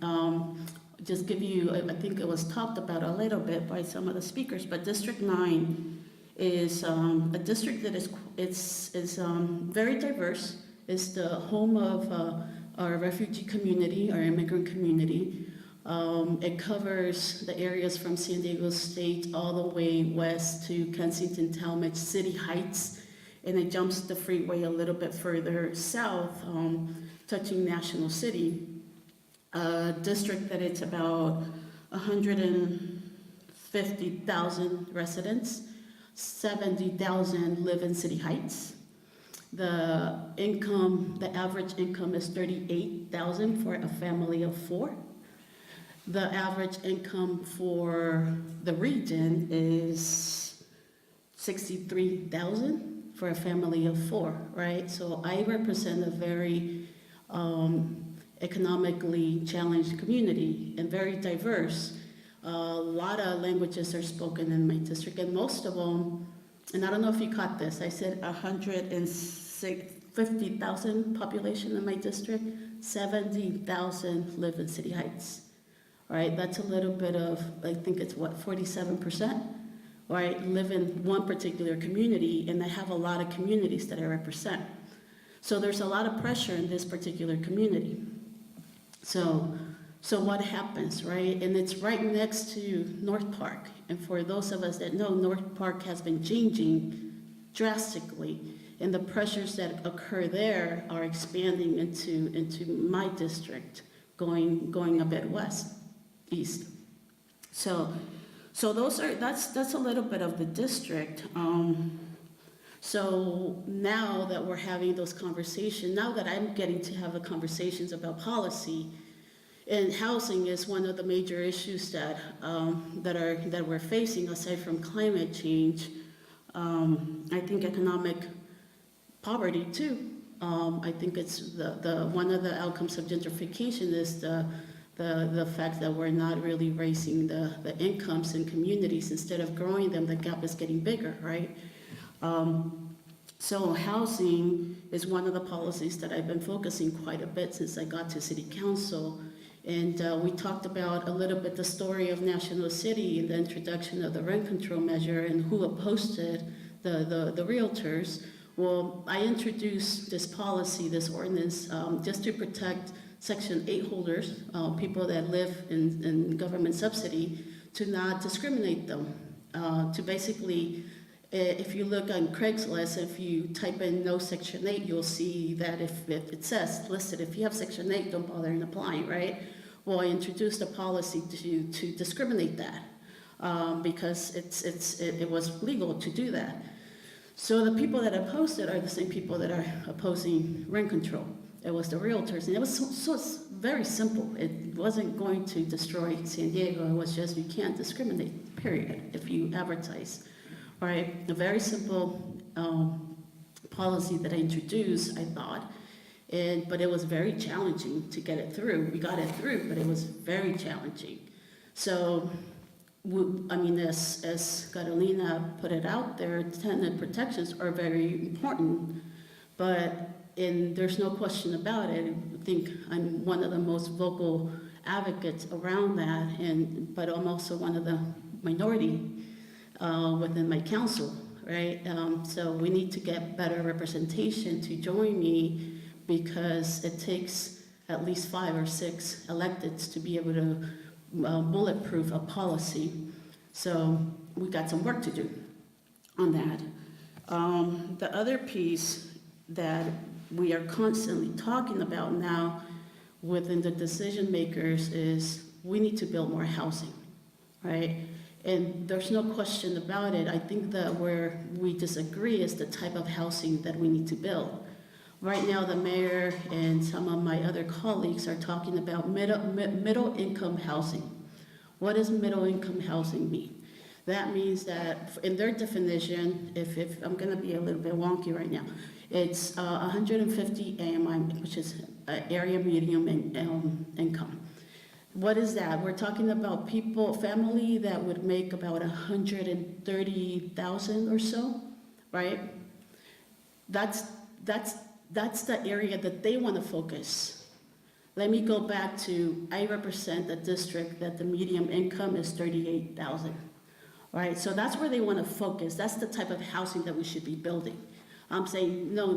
just give you, I think it was talked about a little bit by some of the speakers, but District 9 is a district that is very diverse. It's the home of our refugee community, our immigrant community. It covers the areas from San Diego State all the way west to Kensington, Talmadge, City Heights, and it jumps the freeway a little bit further south, touching National City. A district that it's about 150,000 residents, 70,000 live in City Heights. The average income is $38,000 for a family of 4. The average income for the region is $63,000 for a family of 4, right? So I represent a very economically challenged community and very diverse. A lot of languages are spoken in my district, and most of them, and I don't know if you caught this, I said 50,000 population in my district, 70,000 live in City Heights. Right, that's a little bit of, I think it's what, 47%, right, live in one particular community, and I have a lot of communities that I represent. So there's a lot of pressure in this particular community. So what happens, right? And it's right next to North Park. And for those of us that know, North Park has been changing drastically, and the pressures that occur there are expanding into my district, going a bit east. So that's a little bit of the district. So now that we're having those conversations, now that I'm getting to have the conversations about policy, and housing is one of the major issues that we're facing aside from climate change. I think economic poverty too. I think it's the one of the outcomes of gentrification is the fact that we're not really raising the incomes in communities. Instead of growing them, the gap is getting bigger, right? So housing is one of the policies that I've been focusing quite a bit since I got to City Council. And we talked about a little bit the story of National City and the introduction of the rent control measure and who opposed it, the realtors. Well, I introduced this policy, this ordinance, just to protect Section 8 holders, people that live in government subsidy, to not discriminate them. To basically, if you look on Craigslist, if you type in no Section 8, you'll see that if it says listed, if you have Section 8, don't bother in applying, right? Well, I introduced a policy to discriminate that because it was legal to do that. So the people that opposed it are the same people that are opposing rent control. It was the realtors, and it was so very simple. It wasn't going to destroy San Diego. It was just you can't discriminate, period, if you advertise. All right, a very simple policy that I introduced, I thought, but it was very challenging to get it through. We got it through, but it was very challenging. So, I mean, as Carolina put it out there, tenant protections are very important, and there's no question about it. I think I'm one of the most vocal advocates around that, but I'm also one of the minority within my council, right? So we need to get better representation to join me because it takes at least 5 or 6 electeds to be able to bulletproof a policy. So we got some work to do on that. The other piece that we are constantly talking about now within the decision makers is we need to build more housing, right? And there's no question about it. I think that where we disagree is the type of housing that we need to build. Right now, the mayor and some of my other colleagues are talking about middle income housing. What does middle income housing mean? That means that in their definition, if I'm gonna be a little bit wonky right now, it's 150 AMI, which is area medium income. What is that? We're talking about family that would make about 130,000 or so, right? That's the area that they want to focus. Let me go back to, I represent a district that the median income is 38,000, right? So that's where they want to focus. That's the type of housing that we should be building. I'm saying, no,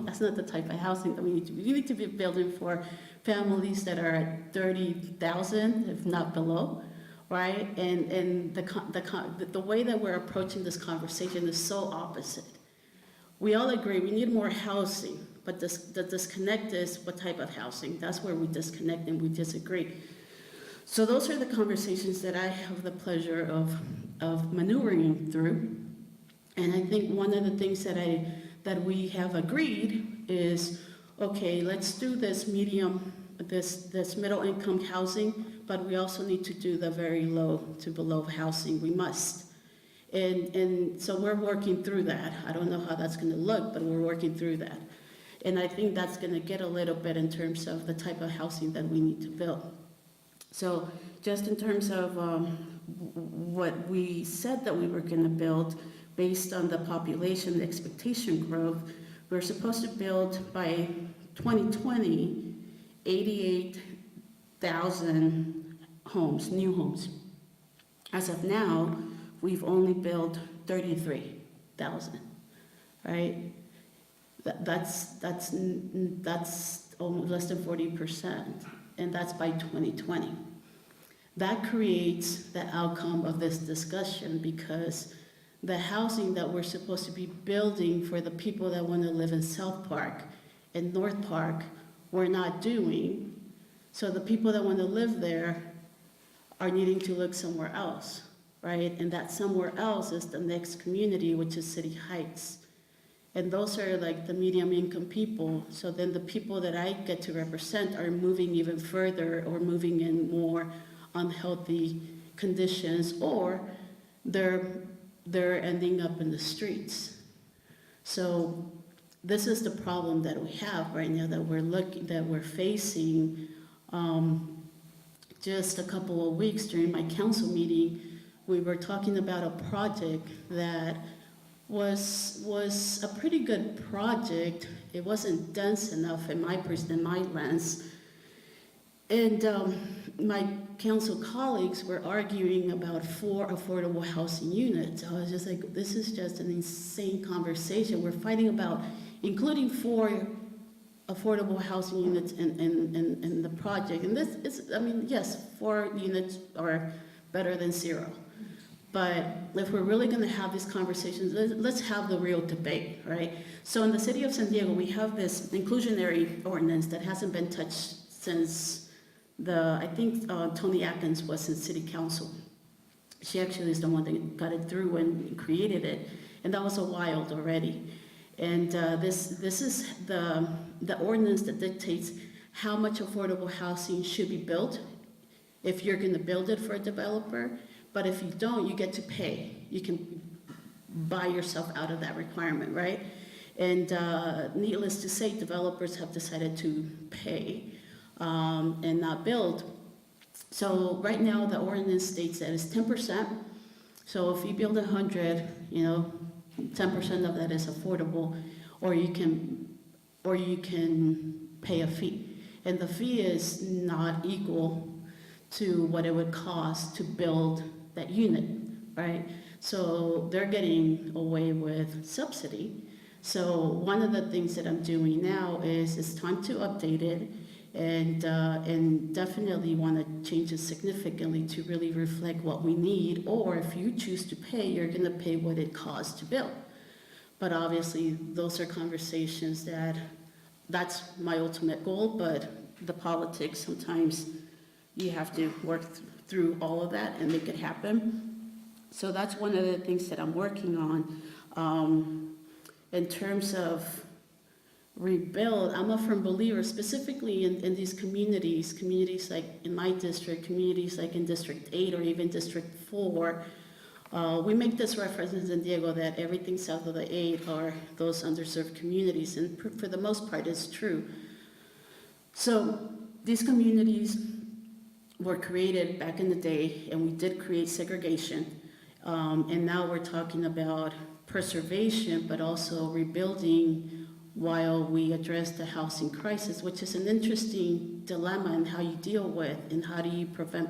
that's not the type of housing that we need to be. We need to be building for families that are at 30,000, if not below, right? And the way that we're approaching this conversation is so opposite. We all agree we need more housing, but the disconnect is what type of housing. That's where we disconnect and we disagree. So those are the conversations that I have the pleasure of maneuvering through. And I think one of the things that we have agreed is, okay, let's do this this middle income housing, but we also need to do the very low to below housing. We must. And so we're working through that. I don't know how that's gonna look, but we're working through that. And I think that's gonna get a little bit in terms of the type of housing that we need to build. So just in terms of what we said that we were gonna build, based on the population expectation growth, we're supposed to build by 2020, 88,000 homes, new homes. As of now, we've only built 33,000, right? That's almost less than 40%, and that's by 2020. That creates the outcome of this discussion, because the housing that we're supposed to be building for the people that want to live in South Park and North Park, we're not doing. So the people that want to live there are needing to look somewhere else, right? And that somewhere else is the next community, which is City Heights. And those are like the medium income people. So then the people that I get to represent are moving even further, or moving in more unhealthy conditions, or they're ending up in the streets. So this is the problem that we have right now, that we're facing. Just a couple of weeks during my council meeting, we were talking about a project that was a pretty good project. It wasn't dense enough in my lens. And my council colleagues were arguing about 4 affordable housing units. I was just like, this is just an insane conversation. We're fighting about including 4 affordable housing units in the project. And this is, I mean, yes, 4 units are better than 0. But if we're really going to have these conversations, let's have the real debate, right? So in the city of San Diego, we have this inclusionary ordinance that hasn't been touched since I think Tony Atkins was in city council. She actually is the one that got it through and created it, and that was a while already. And this is the ordinance that dictates how much affordable housing should be built if you're going to build it for a developer. But if you don't, you get to pay. You can buy yourself out of that requirement, right? And needless to say, developers have decided to pay and not build. So right now, the ordinance states that it's 10%. So if you build 100, 10% of that is affordable, or you can pay a fee. And the fee is not equal to what it would cost to build that unit, right? So they're getting away with subsidy. So one of the things that I'm doing now is it's time to update it, and definitely want to change it significantly to really reflect what we need. Or if you choose to pay, you're going to pay what it costs to build. But obviously, those are conversations that's my ultimate goal, but the politics, sometimes you have to work through all of that and make it happen. So that's one of the things that I'm working on. In terms of rebuild, I'm a firm believer, specifically in these communities like in my district, communities like in District 8 or even District 4. We make this reference in San Diego that everything south of the 8 are those underserved communities, and for the most part it's true. So these communities were created back in the day, and we did create segregation, and now we're talking about preservation, but also rebuilding while we address the housing crisis, which is an interesting dilemma in how you deal with and how do you prevent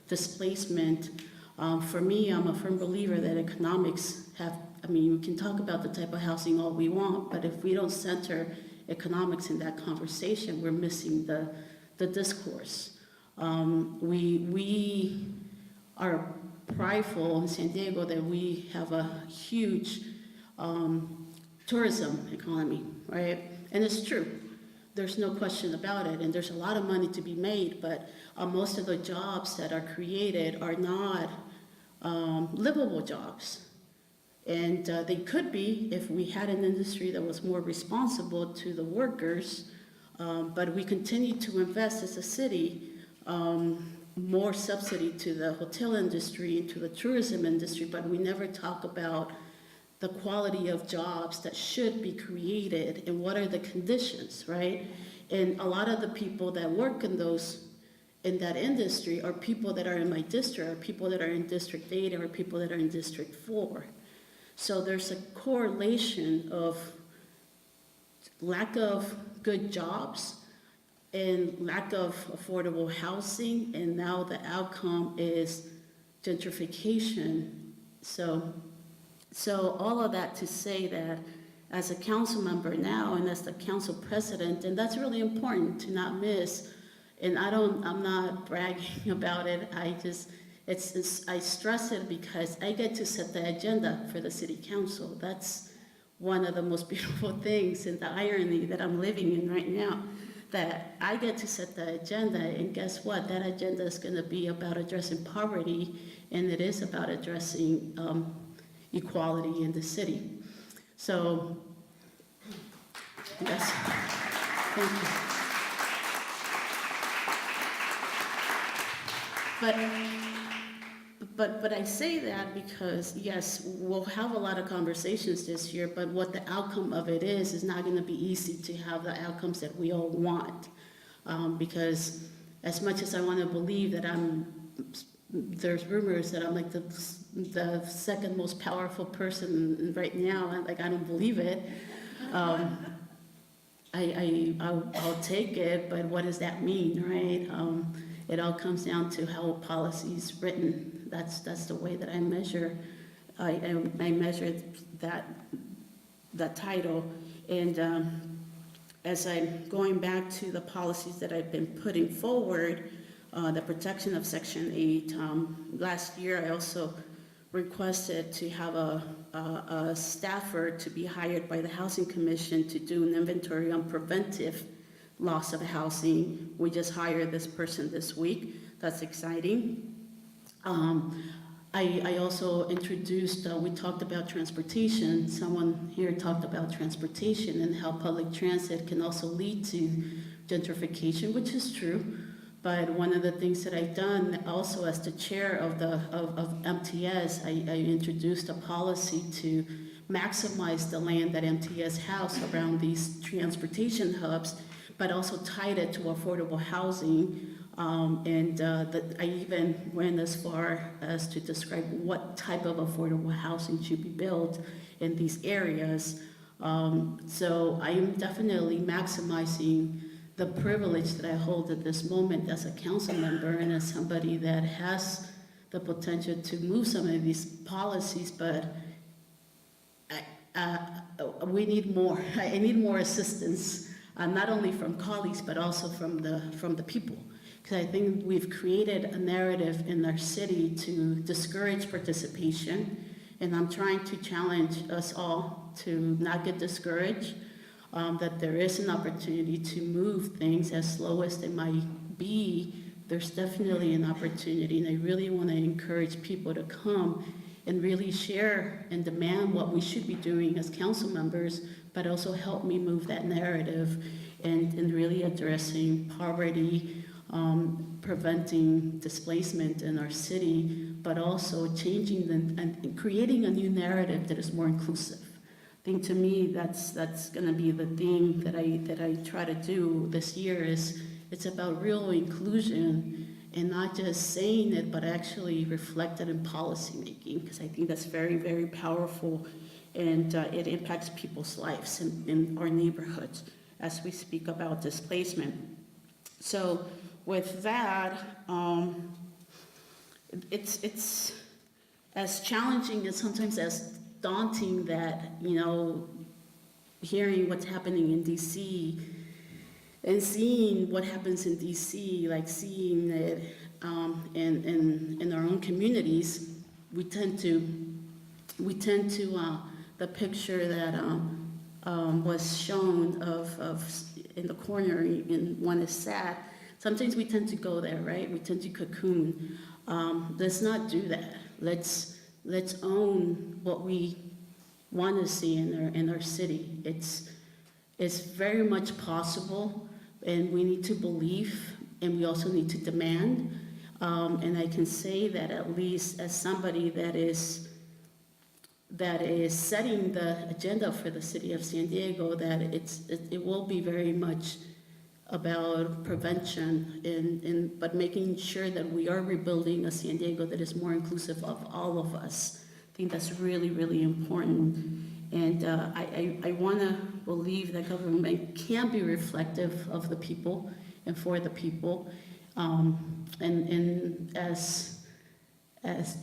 displacement. For me, I'm a firm believer that economics we can talk about the type of housing all we want, but if we don't center economics in that conversation, we're missing the discourse. We are prideful in San Diego that we have a huge tourism economy, right? And it's true. There's no question about it, and there's a lot of money to be made, but most of the jobs that are created are not livable jobs. And they could be if we had an industry that was more responsible to the workers, but we continue to invest as a city more subsidy to the hotel industry and to the tourism industry, but we never talk about the quality of jobs that should be created and what are the conditions, right? And a lot of the people that work in that industry are people that are in my district, or people that are in District 8, or people that are in District 4. So there's a correlation of lack of good jobs and lack of affordable housing, and now the outcome is gentrification. So all of that to say that as a council member now and as the council president, and that's really important to not miss, and I'm not bragging about it, I stress it because I get to set the agenda for the city council. That's one of the most beautiful things and the irony that I'm living in right now, that I get to set the agenda, and guess what? That agenda is going to be about addressing poverty, and it is about addressing equality in the city. So, yes, thank you. But I say that because, yes, we'll have a lot of conversations this year, but what the outcome of it is not going to be easy to have the outcomes that we all want. Because as much as I want to believe that there's rumors that I'm like the second most powerful person right now, and like I don't believe it. I'll take it, but what does that mean, right? It all comes down to how a policy is written. That's the way that I measure. I measure that title, and as I'm going back to the policies that I've been putting forward, the protection of Section 8. Last year, I also requested to have a staffer to be hired by the Housing Commission to do an inventory on preventive loss of housing. We just hired this person this week. That's exciting. I also introduced, we talked about transportation. Someone here talked about transportation and how public transit can also lead to gentrification, which is true. But one of the things that I've done also as the chair of MTS, I introduced a policy to maximize the land that MTS has around these transportation hubs, but also tied it to affordable housing. I even went as far as to describe what type of affordable housing should be built in these areas. So I am definitely maximizing the privilege that I hold at this moment as a council member and as somebody that has the potential to move some of these policies, but we need more. I need more assistance, not only from colleagues, but also from the people. Because I think we've created a narrative in our city to discourage participation, and I'm trying to challenge us all to not get discouraged, that there is an opportunity to move things as slow as they might be. There's definitely an opportunity, and I really want to encourage people to come and really share and demand what we should be doing as council members, but also help me move that narrative and really addressing poverty, preventing displacement in our city, but also changing and creating a new narrative that is more inclusive. I think to me that's going to be the theme that I try to do this year. Is it's about real inclusion and not just saying it, but actually reflected in policy making, because I think that's very, very powerful, and it impacts people's lives in our neighborhoods as we speak about displacement. So with that, it's as challenging and sometimes as daunting that, hearing what's happening in DC and seeing what happens in DC, like seeing it in our own communities, we tend to the picture that was shown of in the corner in one is sad. Sometimes we tend to go there, right? We tend to cocoon. Let's not do that. Let's own what we want to see in our city. It's very much possible, and we need to believe, and we also need to demand. And I can say that at least as somebody that is setting the agenda for the city of San Diego, that it will be very much about prevention but making sure that we are rebuilding a San Diego that is more inclusive of all of us. I think that's really, really important. And I want to believe that government can be reflective of the people and for the people. And as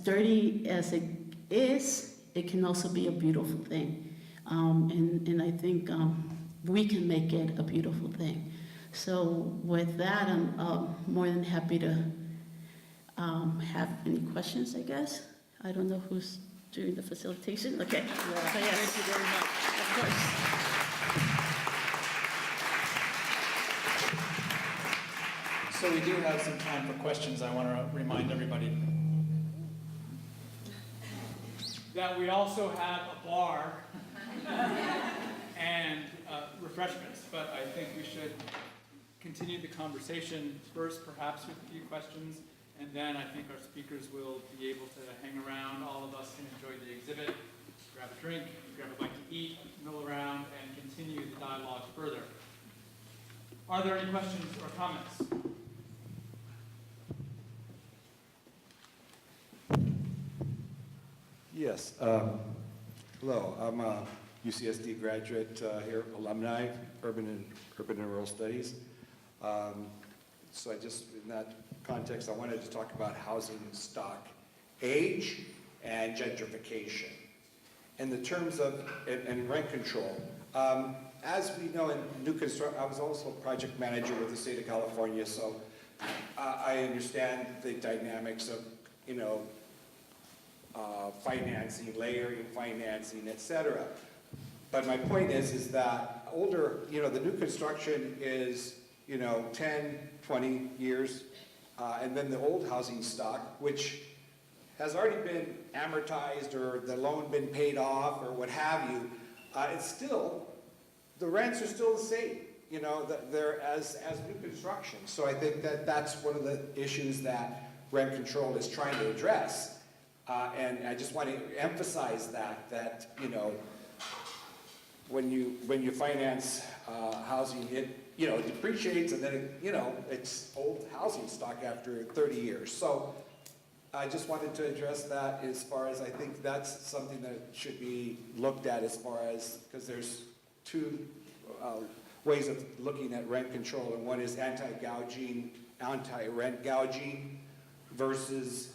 dirty as it is, it can also be a beautiful thing. And I think we can make it a beautiful thing. So with that, I'm more than happy to have any questions, I guess. I don't know who's doing the facilitation. Okay. Yeah, So yes. thank you very much. Of course. So we do have some time for questions. I want to remind everybody that we also have a bar and refreshments, but I think we should continue the conversation first, perhaps with a few questions, and then I think our speakers will be able to hang around. All of us can enjoy the exhibit, grab a drink, grab a bite to eat, mill around, and continue the dialogue further. Are there any questions or comments? Yes. Hello, I'm a UCSD graduate here, alumni, urban and rural studies. So I just, in that context, I wanted to talk about housing stock age and gentrification. In the terms of, and rent control. As we know in new construction, I was also a project manager with the state of California, so I understand the dynamics of, financing, layering financing, et cetera. But my point is that older, the new construction is, 10, 20 years, and then the old housing stock, which has already been amortized or the loan been paid off or what have you, it's still, the rents are still the same, they're as new construction. So I think that that's one of the issues that rent control is trying to address. And I just want to emphasize that when you finance housing, it depreciates, and then it's old housing stock after 30 years. So I just wanted to address that as far as I think that's something that should be looked at as far as, because there's two ways of looking at rent control, and one is anti-gouging, anti-rent gouging versus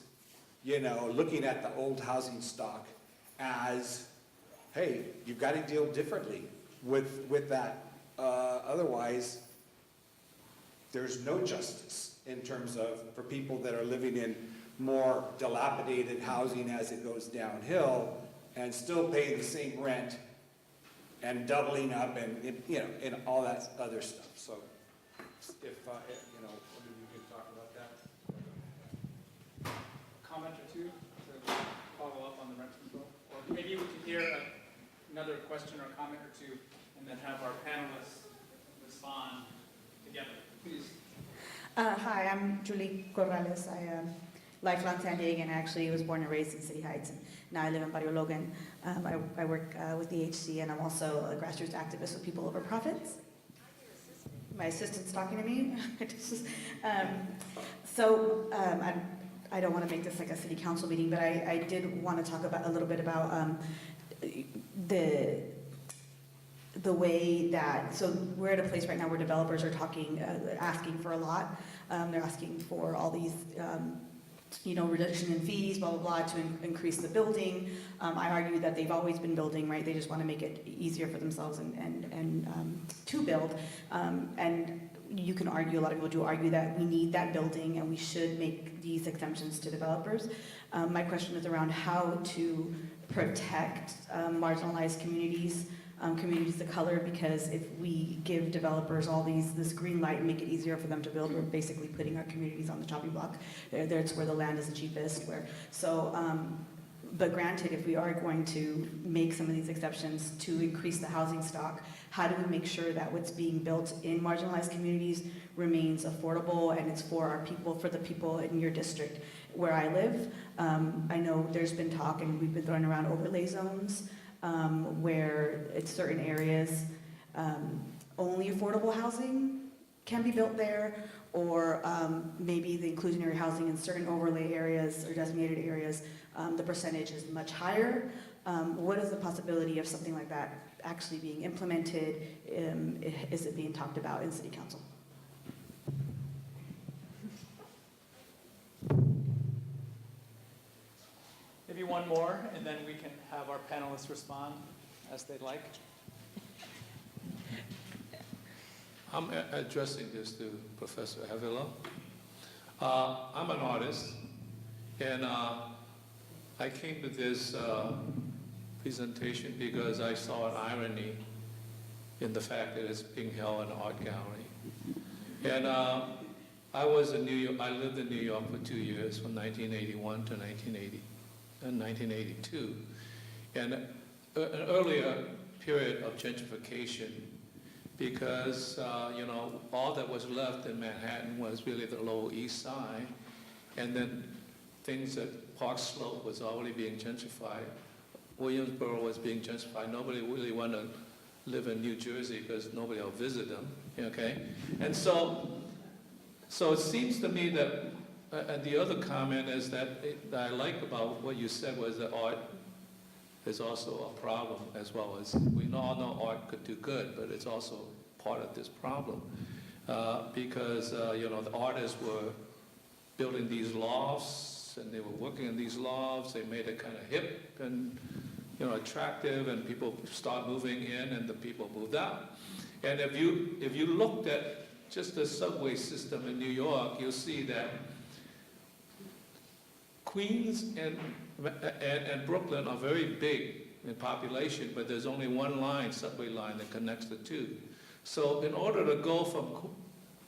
looking at the old housing stock as, hey, you've got to deal differently with that. Otherwise, there's no justice in terms of, for people that are living in more dilapidated housing as it goes downhill and still paying the same rent and doubling up and all that other stuff. So if you can talk about that. Comment or two to follow up on the rent control? Or maybe we can hear another question or comment or two and then have our panelists respond together. Please. Hi, I'm Julie Corrales. I am lifelong San Diegan, and actually was born and raised in City Heights, and now I live in Barrio Logan. I work with the HC, and I'm also a grassroots activist with People Over Profits. My assistant's talking to me. I don't want to make this like a city council meeting, but I did want to talk about a little bit about the way that, so we're at a place right now where developers are asking for a lot. They're asking for all these, reduction in fees, blah, blah, blah, to increase the building. I argue that they've always been building, right? They just want to make it easier for themselves and to build. And you can argue, a lot of people do argue that we need that building and we should make these exemptions to developers. My question is around how to protect marginalized communities, communities of color, because if we give developers all this green light and make it easier for them to build, we're basically putting our communities on the chopping block. That's where the land is the cheapest. But granted, if we are going to make some of these exceptions to increase the housing stock, how do we make sure that what's being built in marginalized communities remains affordable and it's for our people, for the people in your district where I live? I know there's been talk, and we've been throwing around overlay zones, where it's certain areas, only affordable housing can be built there, or maybe the inclusionary housing in certain overlay areas or designated areas, the percentage is much higher. What is the possibility of something like that actually being implemented? Is it being talked about in City Council? Maybe one more, and then we can have our panelists respond as they'd like. I'm addressing this to Professor Avila. I'm an artist, and I came to this presentation because I saw an irony in the fact that it's being held in an art gallery. And I lived in New York for 2 years, from 1981 to 1982. And an earlier period of gentrification, because all that was left in Manhattan was really the Lower East Side, and then things at Park Slope was already being gentrified. Williamsboro was being gentrified. Nobody really wanted to live in New Jersey because nobody will visit them. Okay, and so it seems to me that, and the other comment is that I like about what you said was that art is also a problem, as well as we all know art could do good, but it's also part of this problem because the artists were building these lofts and they were working in these lofts. They made it kind of hip and attractive, and people start moving in, and the people moved out. And if you looked at just the subway system in New York, you'll see that Queens and Brooklyn are very big in population, but there's only one subway line that connects the two. So in order to go from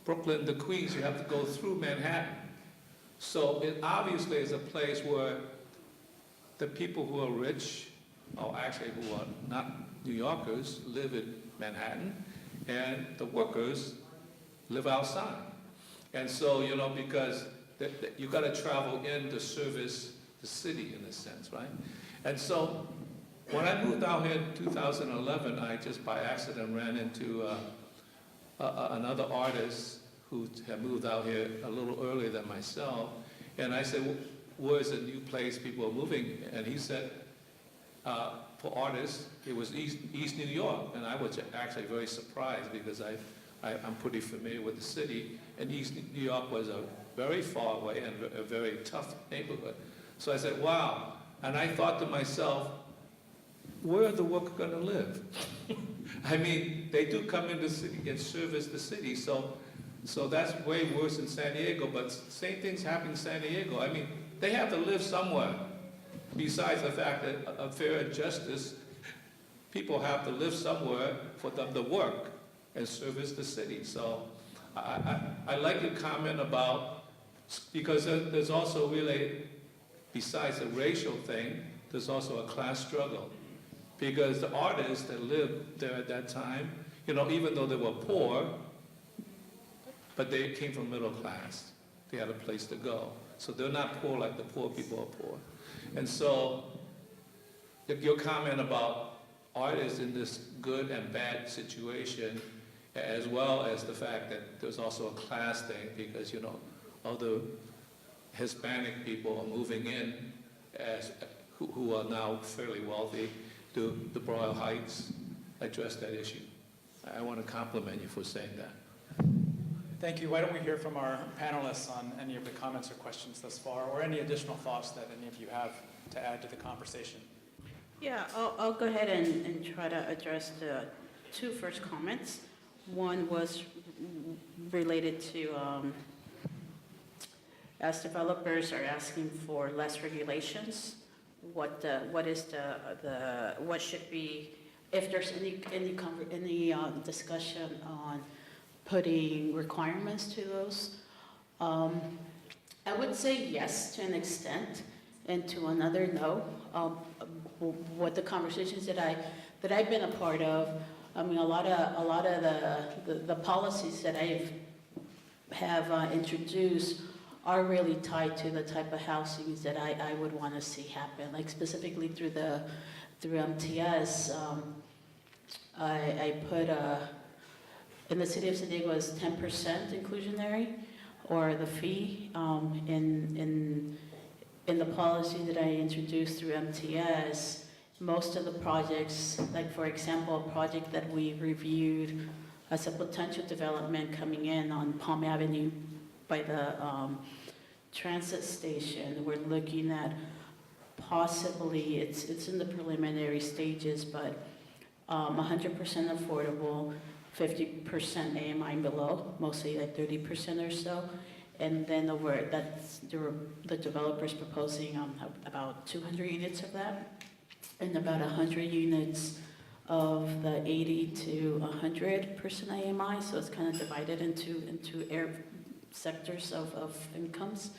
Brooklyn to Queens, you have to go through Manhattan. So it obviously is a place where the people who are rich, or actually who are not New Yorkers, live in Manhattan, and the workers live outside. And so, because you got to travel in to service the city in a sense, right? And so when I moved out here in 2011, I just by accident ran into another artist who had moved out here a little earlier than myself. And I said, where's the new place people are moving? And he said, for artists, it was East New York. And I was actually very surprised because I'm pretty familiar with the city. And East New York was a very far away and a very tough neighborhood. So I said, wow. And I thought to myself, where are the workers going to live? I mean, they do come into the city and service the city. So that's way worse in San Diego, but same things happen in San Diego. I mean, they have to live somewhere. Besides the fact that of fair and justice, people have to live somewhere for them to work and service the city. So I like your comment about, because there's also really, besides the racial thing, there's also a class struggle. Because the artists that lived there at that time, even though they were poor, but they came from middle class. They had a place to go. So they're not poor like the poor people are poor. And so your comment about artists in this good and bad situation, as well as the fact that there's also a class thing, because other Hispanic people are moving in who are now fairly wealthy to the Boyle Heights, address that issue. I want to compliment you for saying that. Thank you. Why don't we hear from our panelists on any of the comments or questions thus far, or any additional thoughts that any of you have to add to the conversation? Yeah, I'll go ahead and try to address the two first comments. One was related to, as developers are asking for less regulations, what should be, if there's any discussion on putting requirements to those. I would say yes to an extent, and to another no. What the conversations that I've been a part of, I mean, a lot of the policies that I have introduced are really tied to the type of housing that I would want to see happen, like specifically through MTS. I put in the city of San Diego is 10% inclusionary, or the fee in the policy that I introduced through MTS. most of the projects, like for example, a project that we reviewed as a potential development coming in on Palm Avenue by the transit station, we're looking at possibly, it's in the preliminary stages, but 100% affordable, 50% AMI below, mostly like 30% or so. And then that's the developer's proposing about 200 units of that, and about 100 units of the 80 to 100% AMI. So it's kind of divided into sectors of incomes.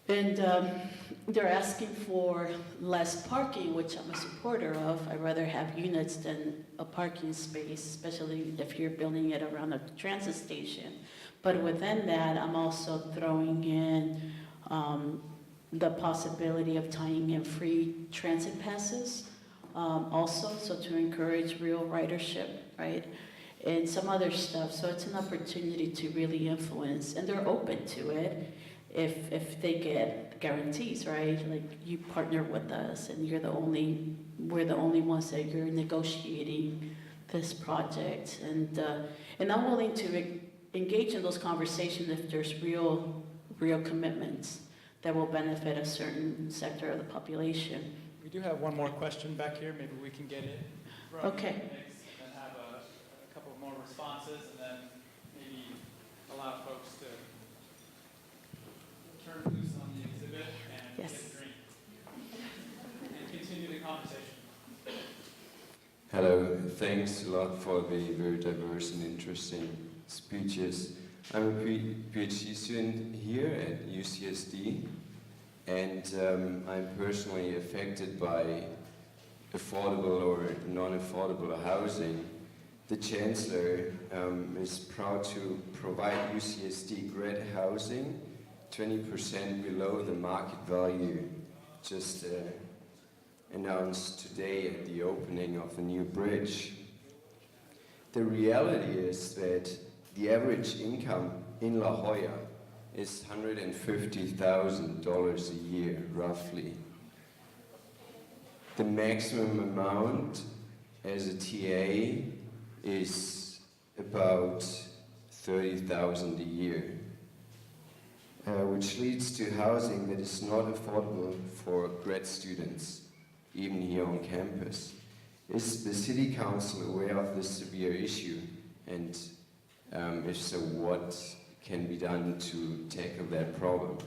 And they're asking for less parking, which I'm a supporter of. I'd rather have units than a parking space, especially if you're building it around a transit station. But within that, I'm also throwing in the possibility of tying in free transit passes also, so to encourage real ridership, right? And some other stuff. So it's an opportunity to really influence, and they're open to it if they get guarantees, right? Like, you partner with us, and we're the only ones that you're negotiating this project, and I'm willing to engage in those conversations if there's real commitments that will benefit a certain sector of the population. We do have one more question back here. Maybe we can get it from Okay. next and have a couple more responses, and then maybe allow folks to turn loose on the exhibit and Yes. get a drink and continue the conversation. Hello, thanks a lot for the very diverse and interesting speeches. I'm a PhD student here at UCSD, and I'm personally affected by affordable or non-affordable housing. The Chancellor is proud to provide UCSD grad housing 20% below the market value, just announced today at the opening of a new bridge. The reality is that the average income in La Jolla is $150,000 a year, roughly. The maximum amount as a TA is about $30,000 a year, which leads to housing that is not affordable for grad students, even here on campus. Is the City Council aware of this severe issue? And if so, what can be done to tackle that problem?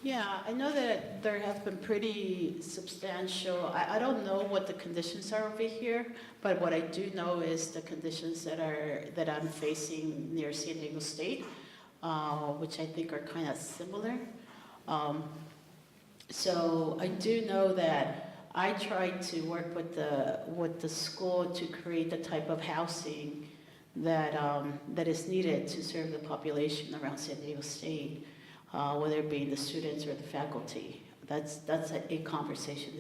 Yeah, I know that there have been pretty substantial, I don't know what the conditions are over here, but what I do know is the conditions that I'm facing near San Diego State, which I think are kind of similar. So I do know that I tried to work with the school to create the type of housing that is needed to serve the population around San Diego State, whether it be the students or the faculty. That's a conversation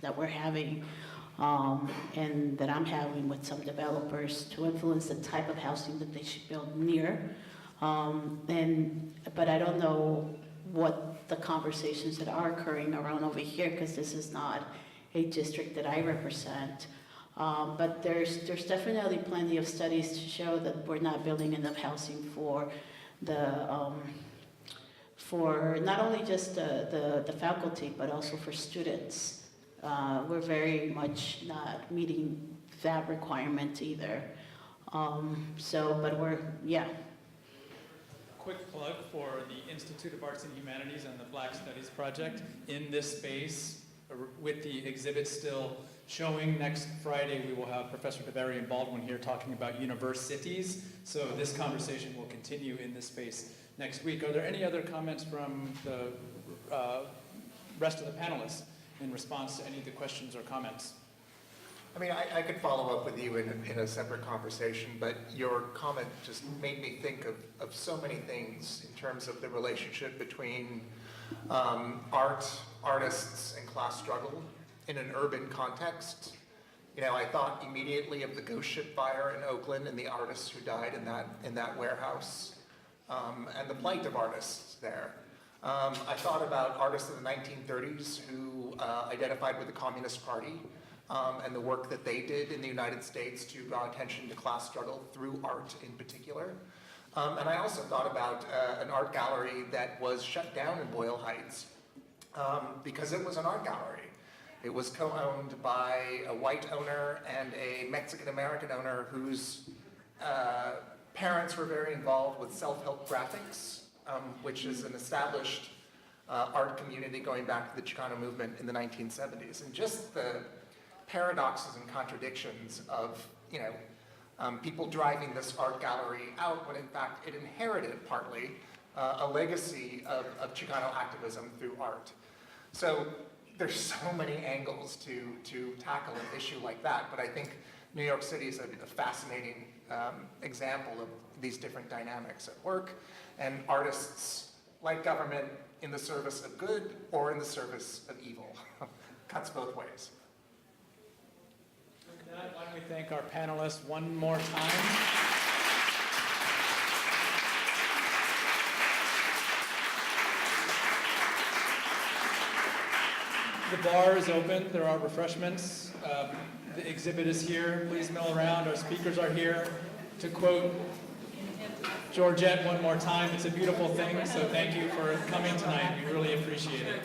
that we're having, and that I'm having with some developers to influence the type of housing that they should build near. But I don't know what the conversations that are occurring around over here, because this is not a district that I represent. But there's definitely plenty of studies to show that we're not building enough housing for not only just the faculty, but also for students. We're very much not meeting that requirement either. Quick plug for the Institute of Arts and Humanities and the Black Studies Project in this space, with the exhibit still showing. Next Friday, we will have Professor Javier and Baldwin here talking about universities. So this conversation will continue in this space next week. Are there any other comments from the rest of the panelists in response to any of the questions or comments? I mean, I could follow up with you in a separate conversation, but your comment just made me think of so many things in terms of the relationship between art, artists, and class struggle in an urban context. You know, I thought immediately of the ghost ship fire in Oakland and the artists who died in that warehouse, and the plight of artists there. I thought about artists in the 1930s who identified with the Communist Party and the work that they did in the United States to draw attention to class struggle through art in particular. And I also thought about an art gallery that was shut down in Boyle Heights because it was an art gallery. It was co-owned by a white owner and a Mexican-American owner whose parents were very involved with self-help graphics, which is an established art community going back to the Chicano movement in the 1970s. And just the paradoxes and contradictions of, people driving this art gallery out when in fact it inherited partly a legacy of Chicano activism through art. So there's so many angles to tackle an issue like that, but I think New York City is a fascinating example of these different dynamics at work, and artists, like government, in the service of good or in the service of evil. Cuts both ways. With that, why don't we thank our panelists one more time. The bar is open. There are refreshments. The exhibit is here. Please mill around. Our speakers are here. To quote Georgette one more time, it's a beautiful thing, so thank you for coming tonight. We really appreciate it.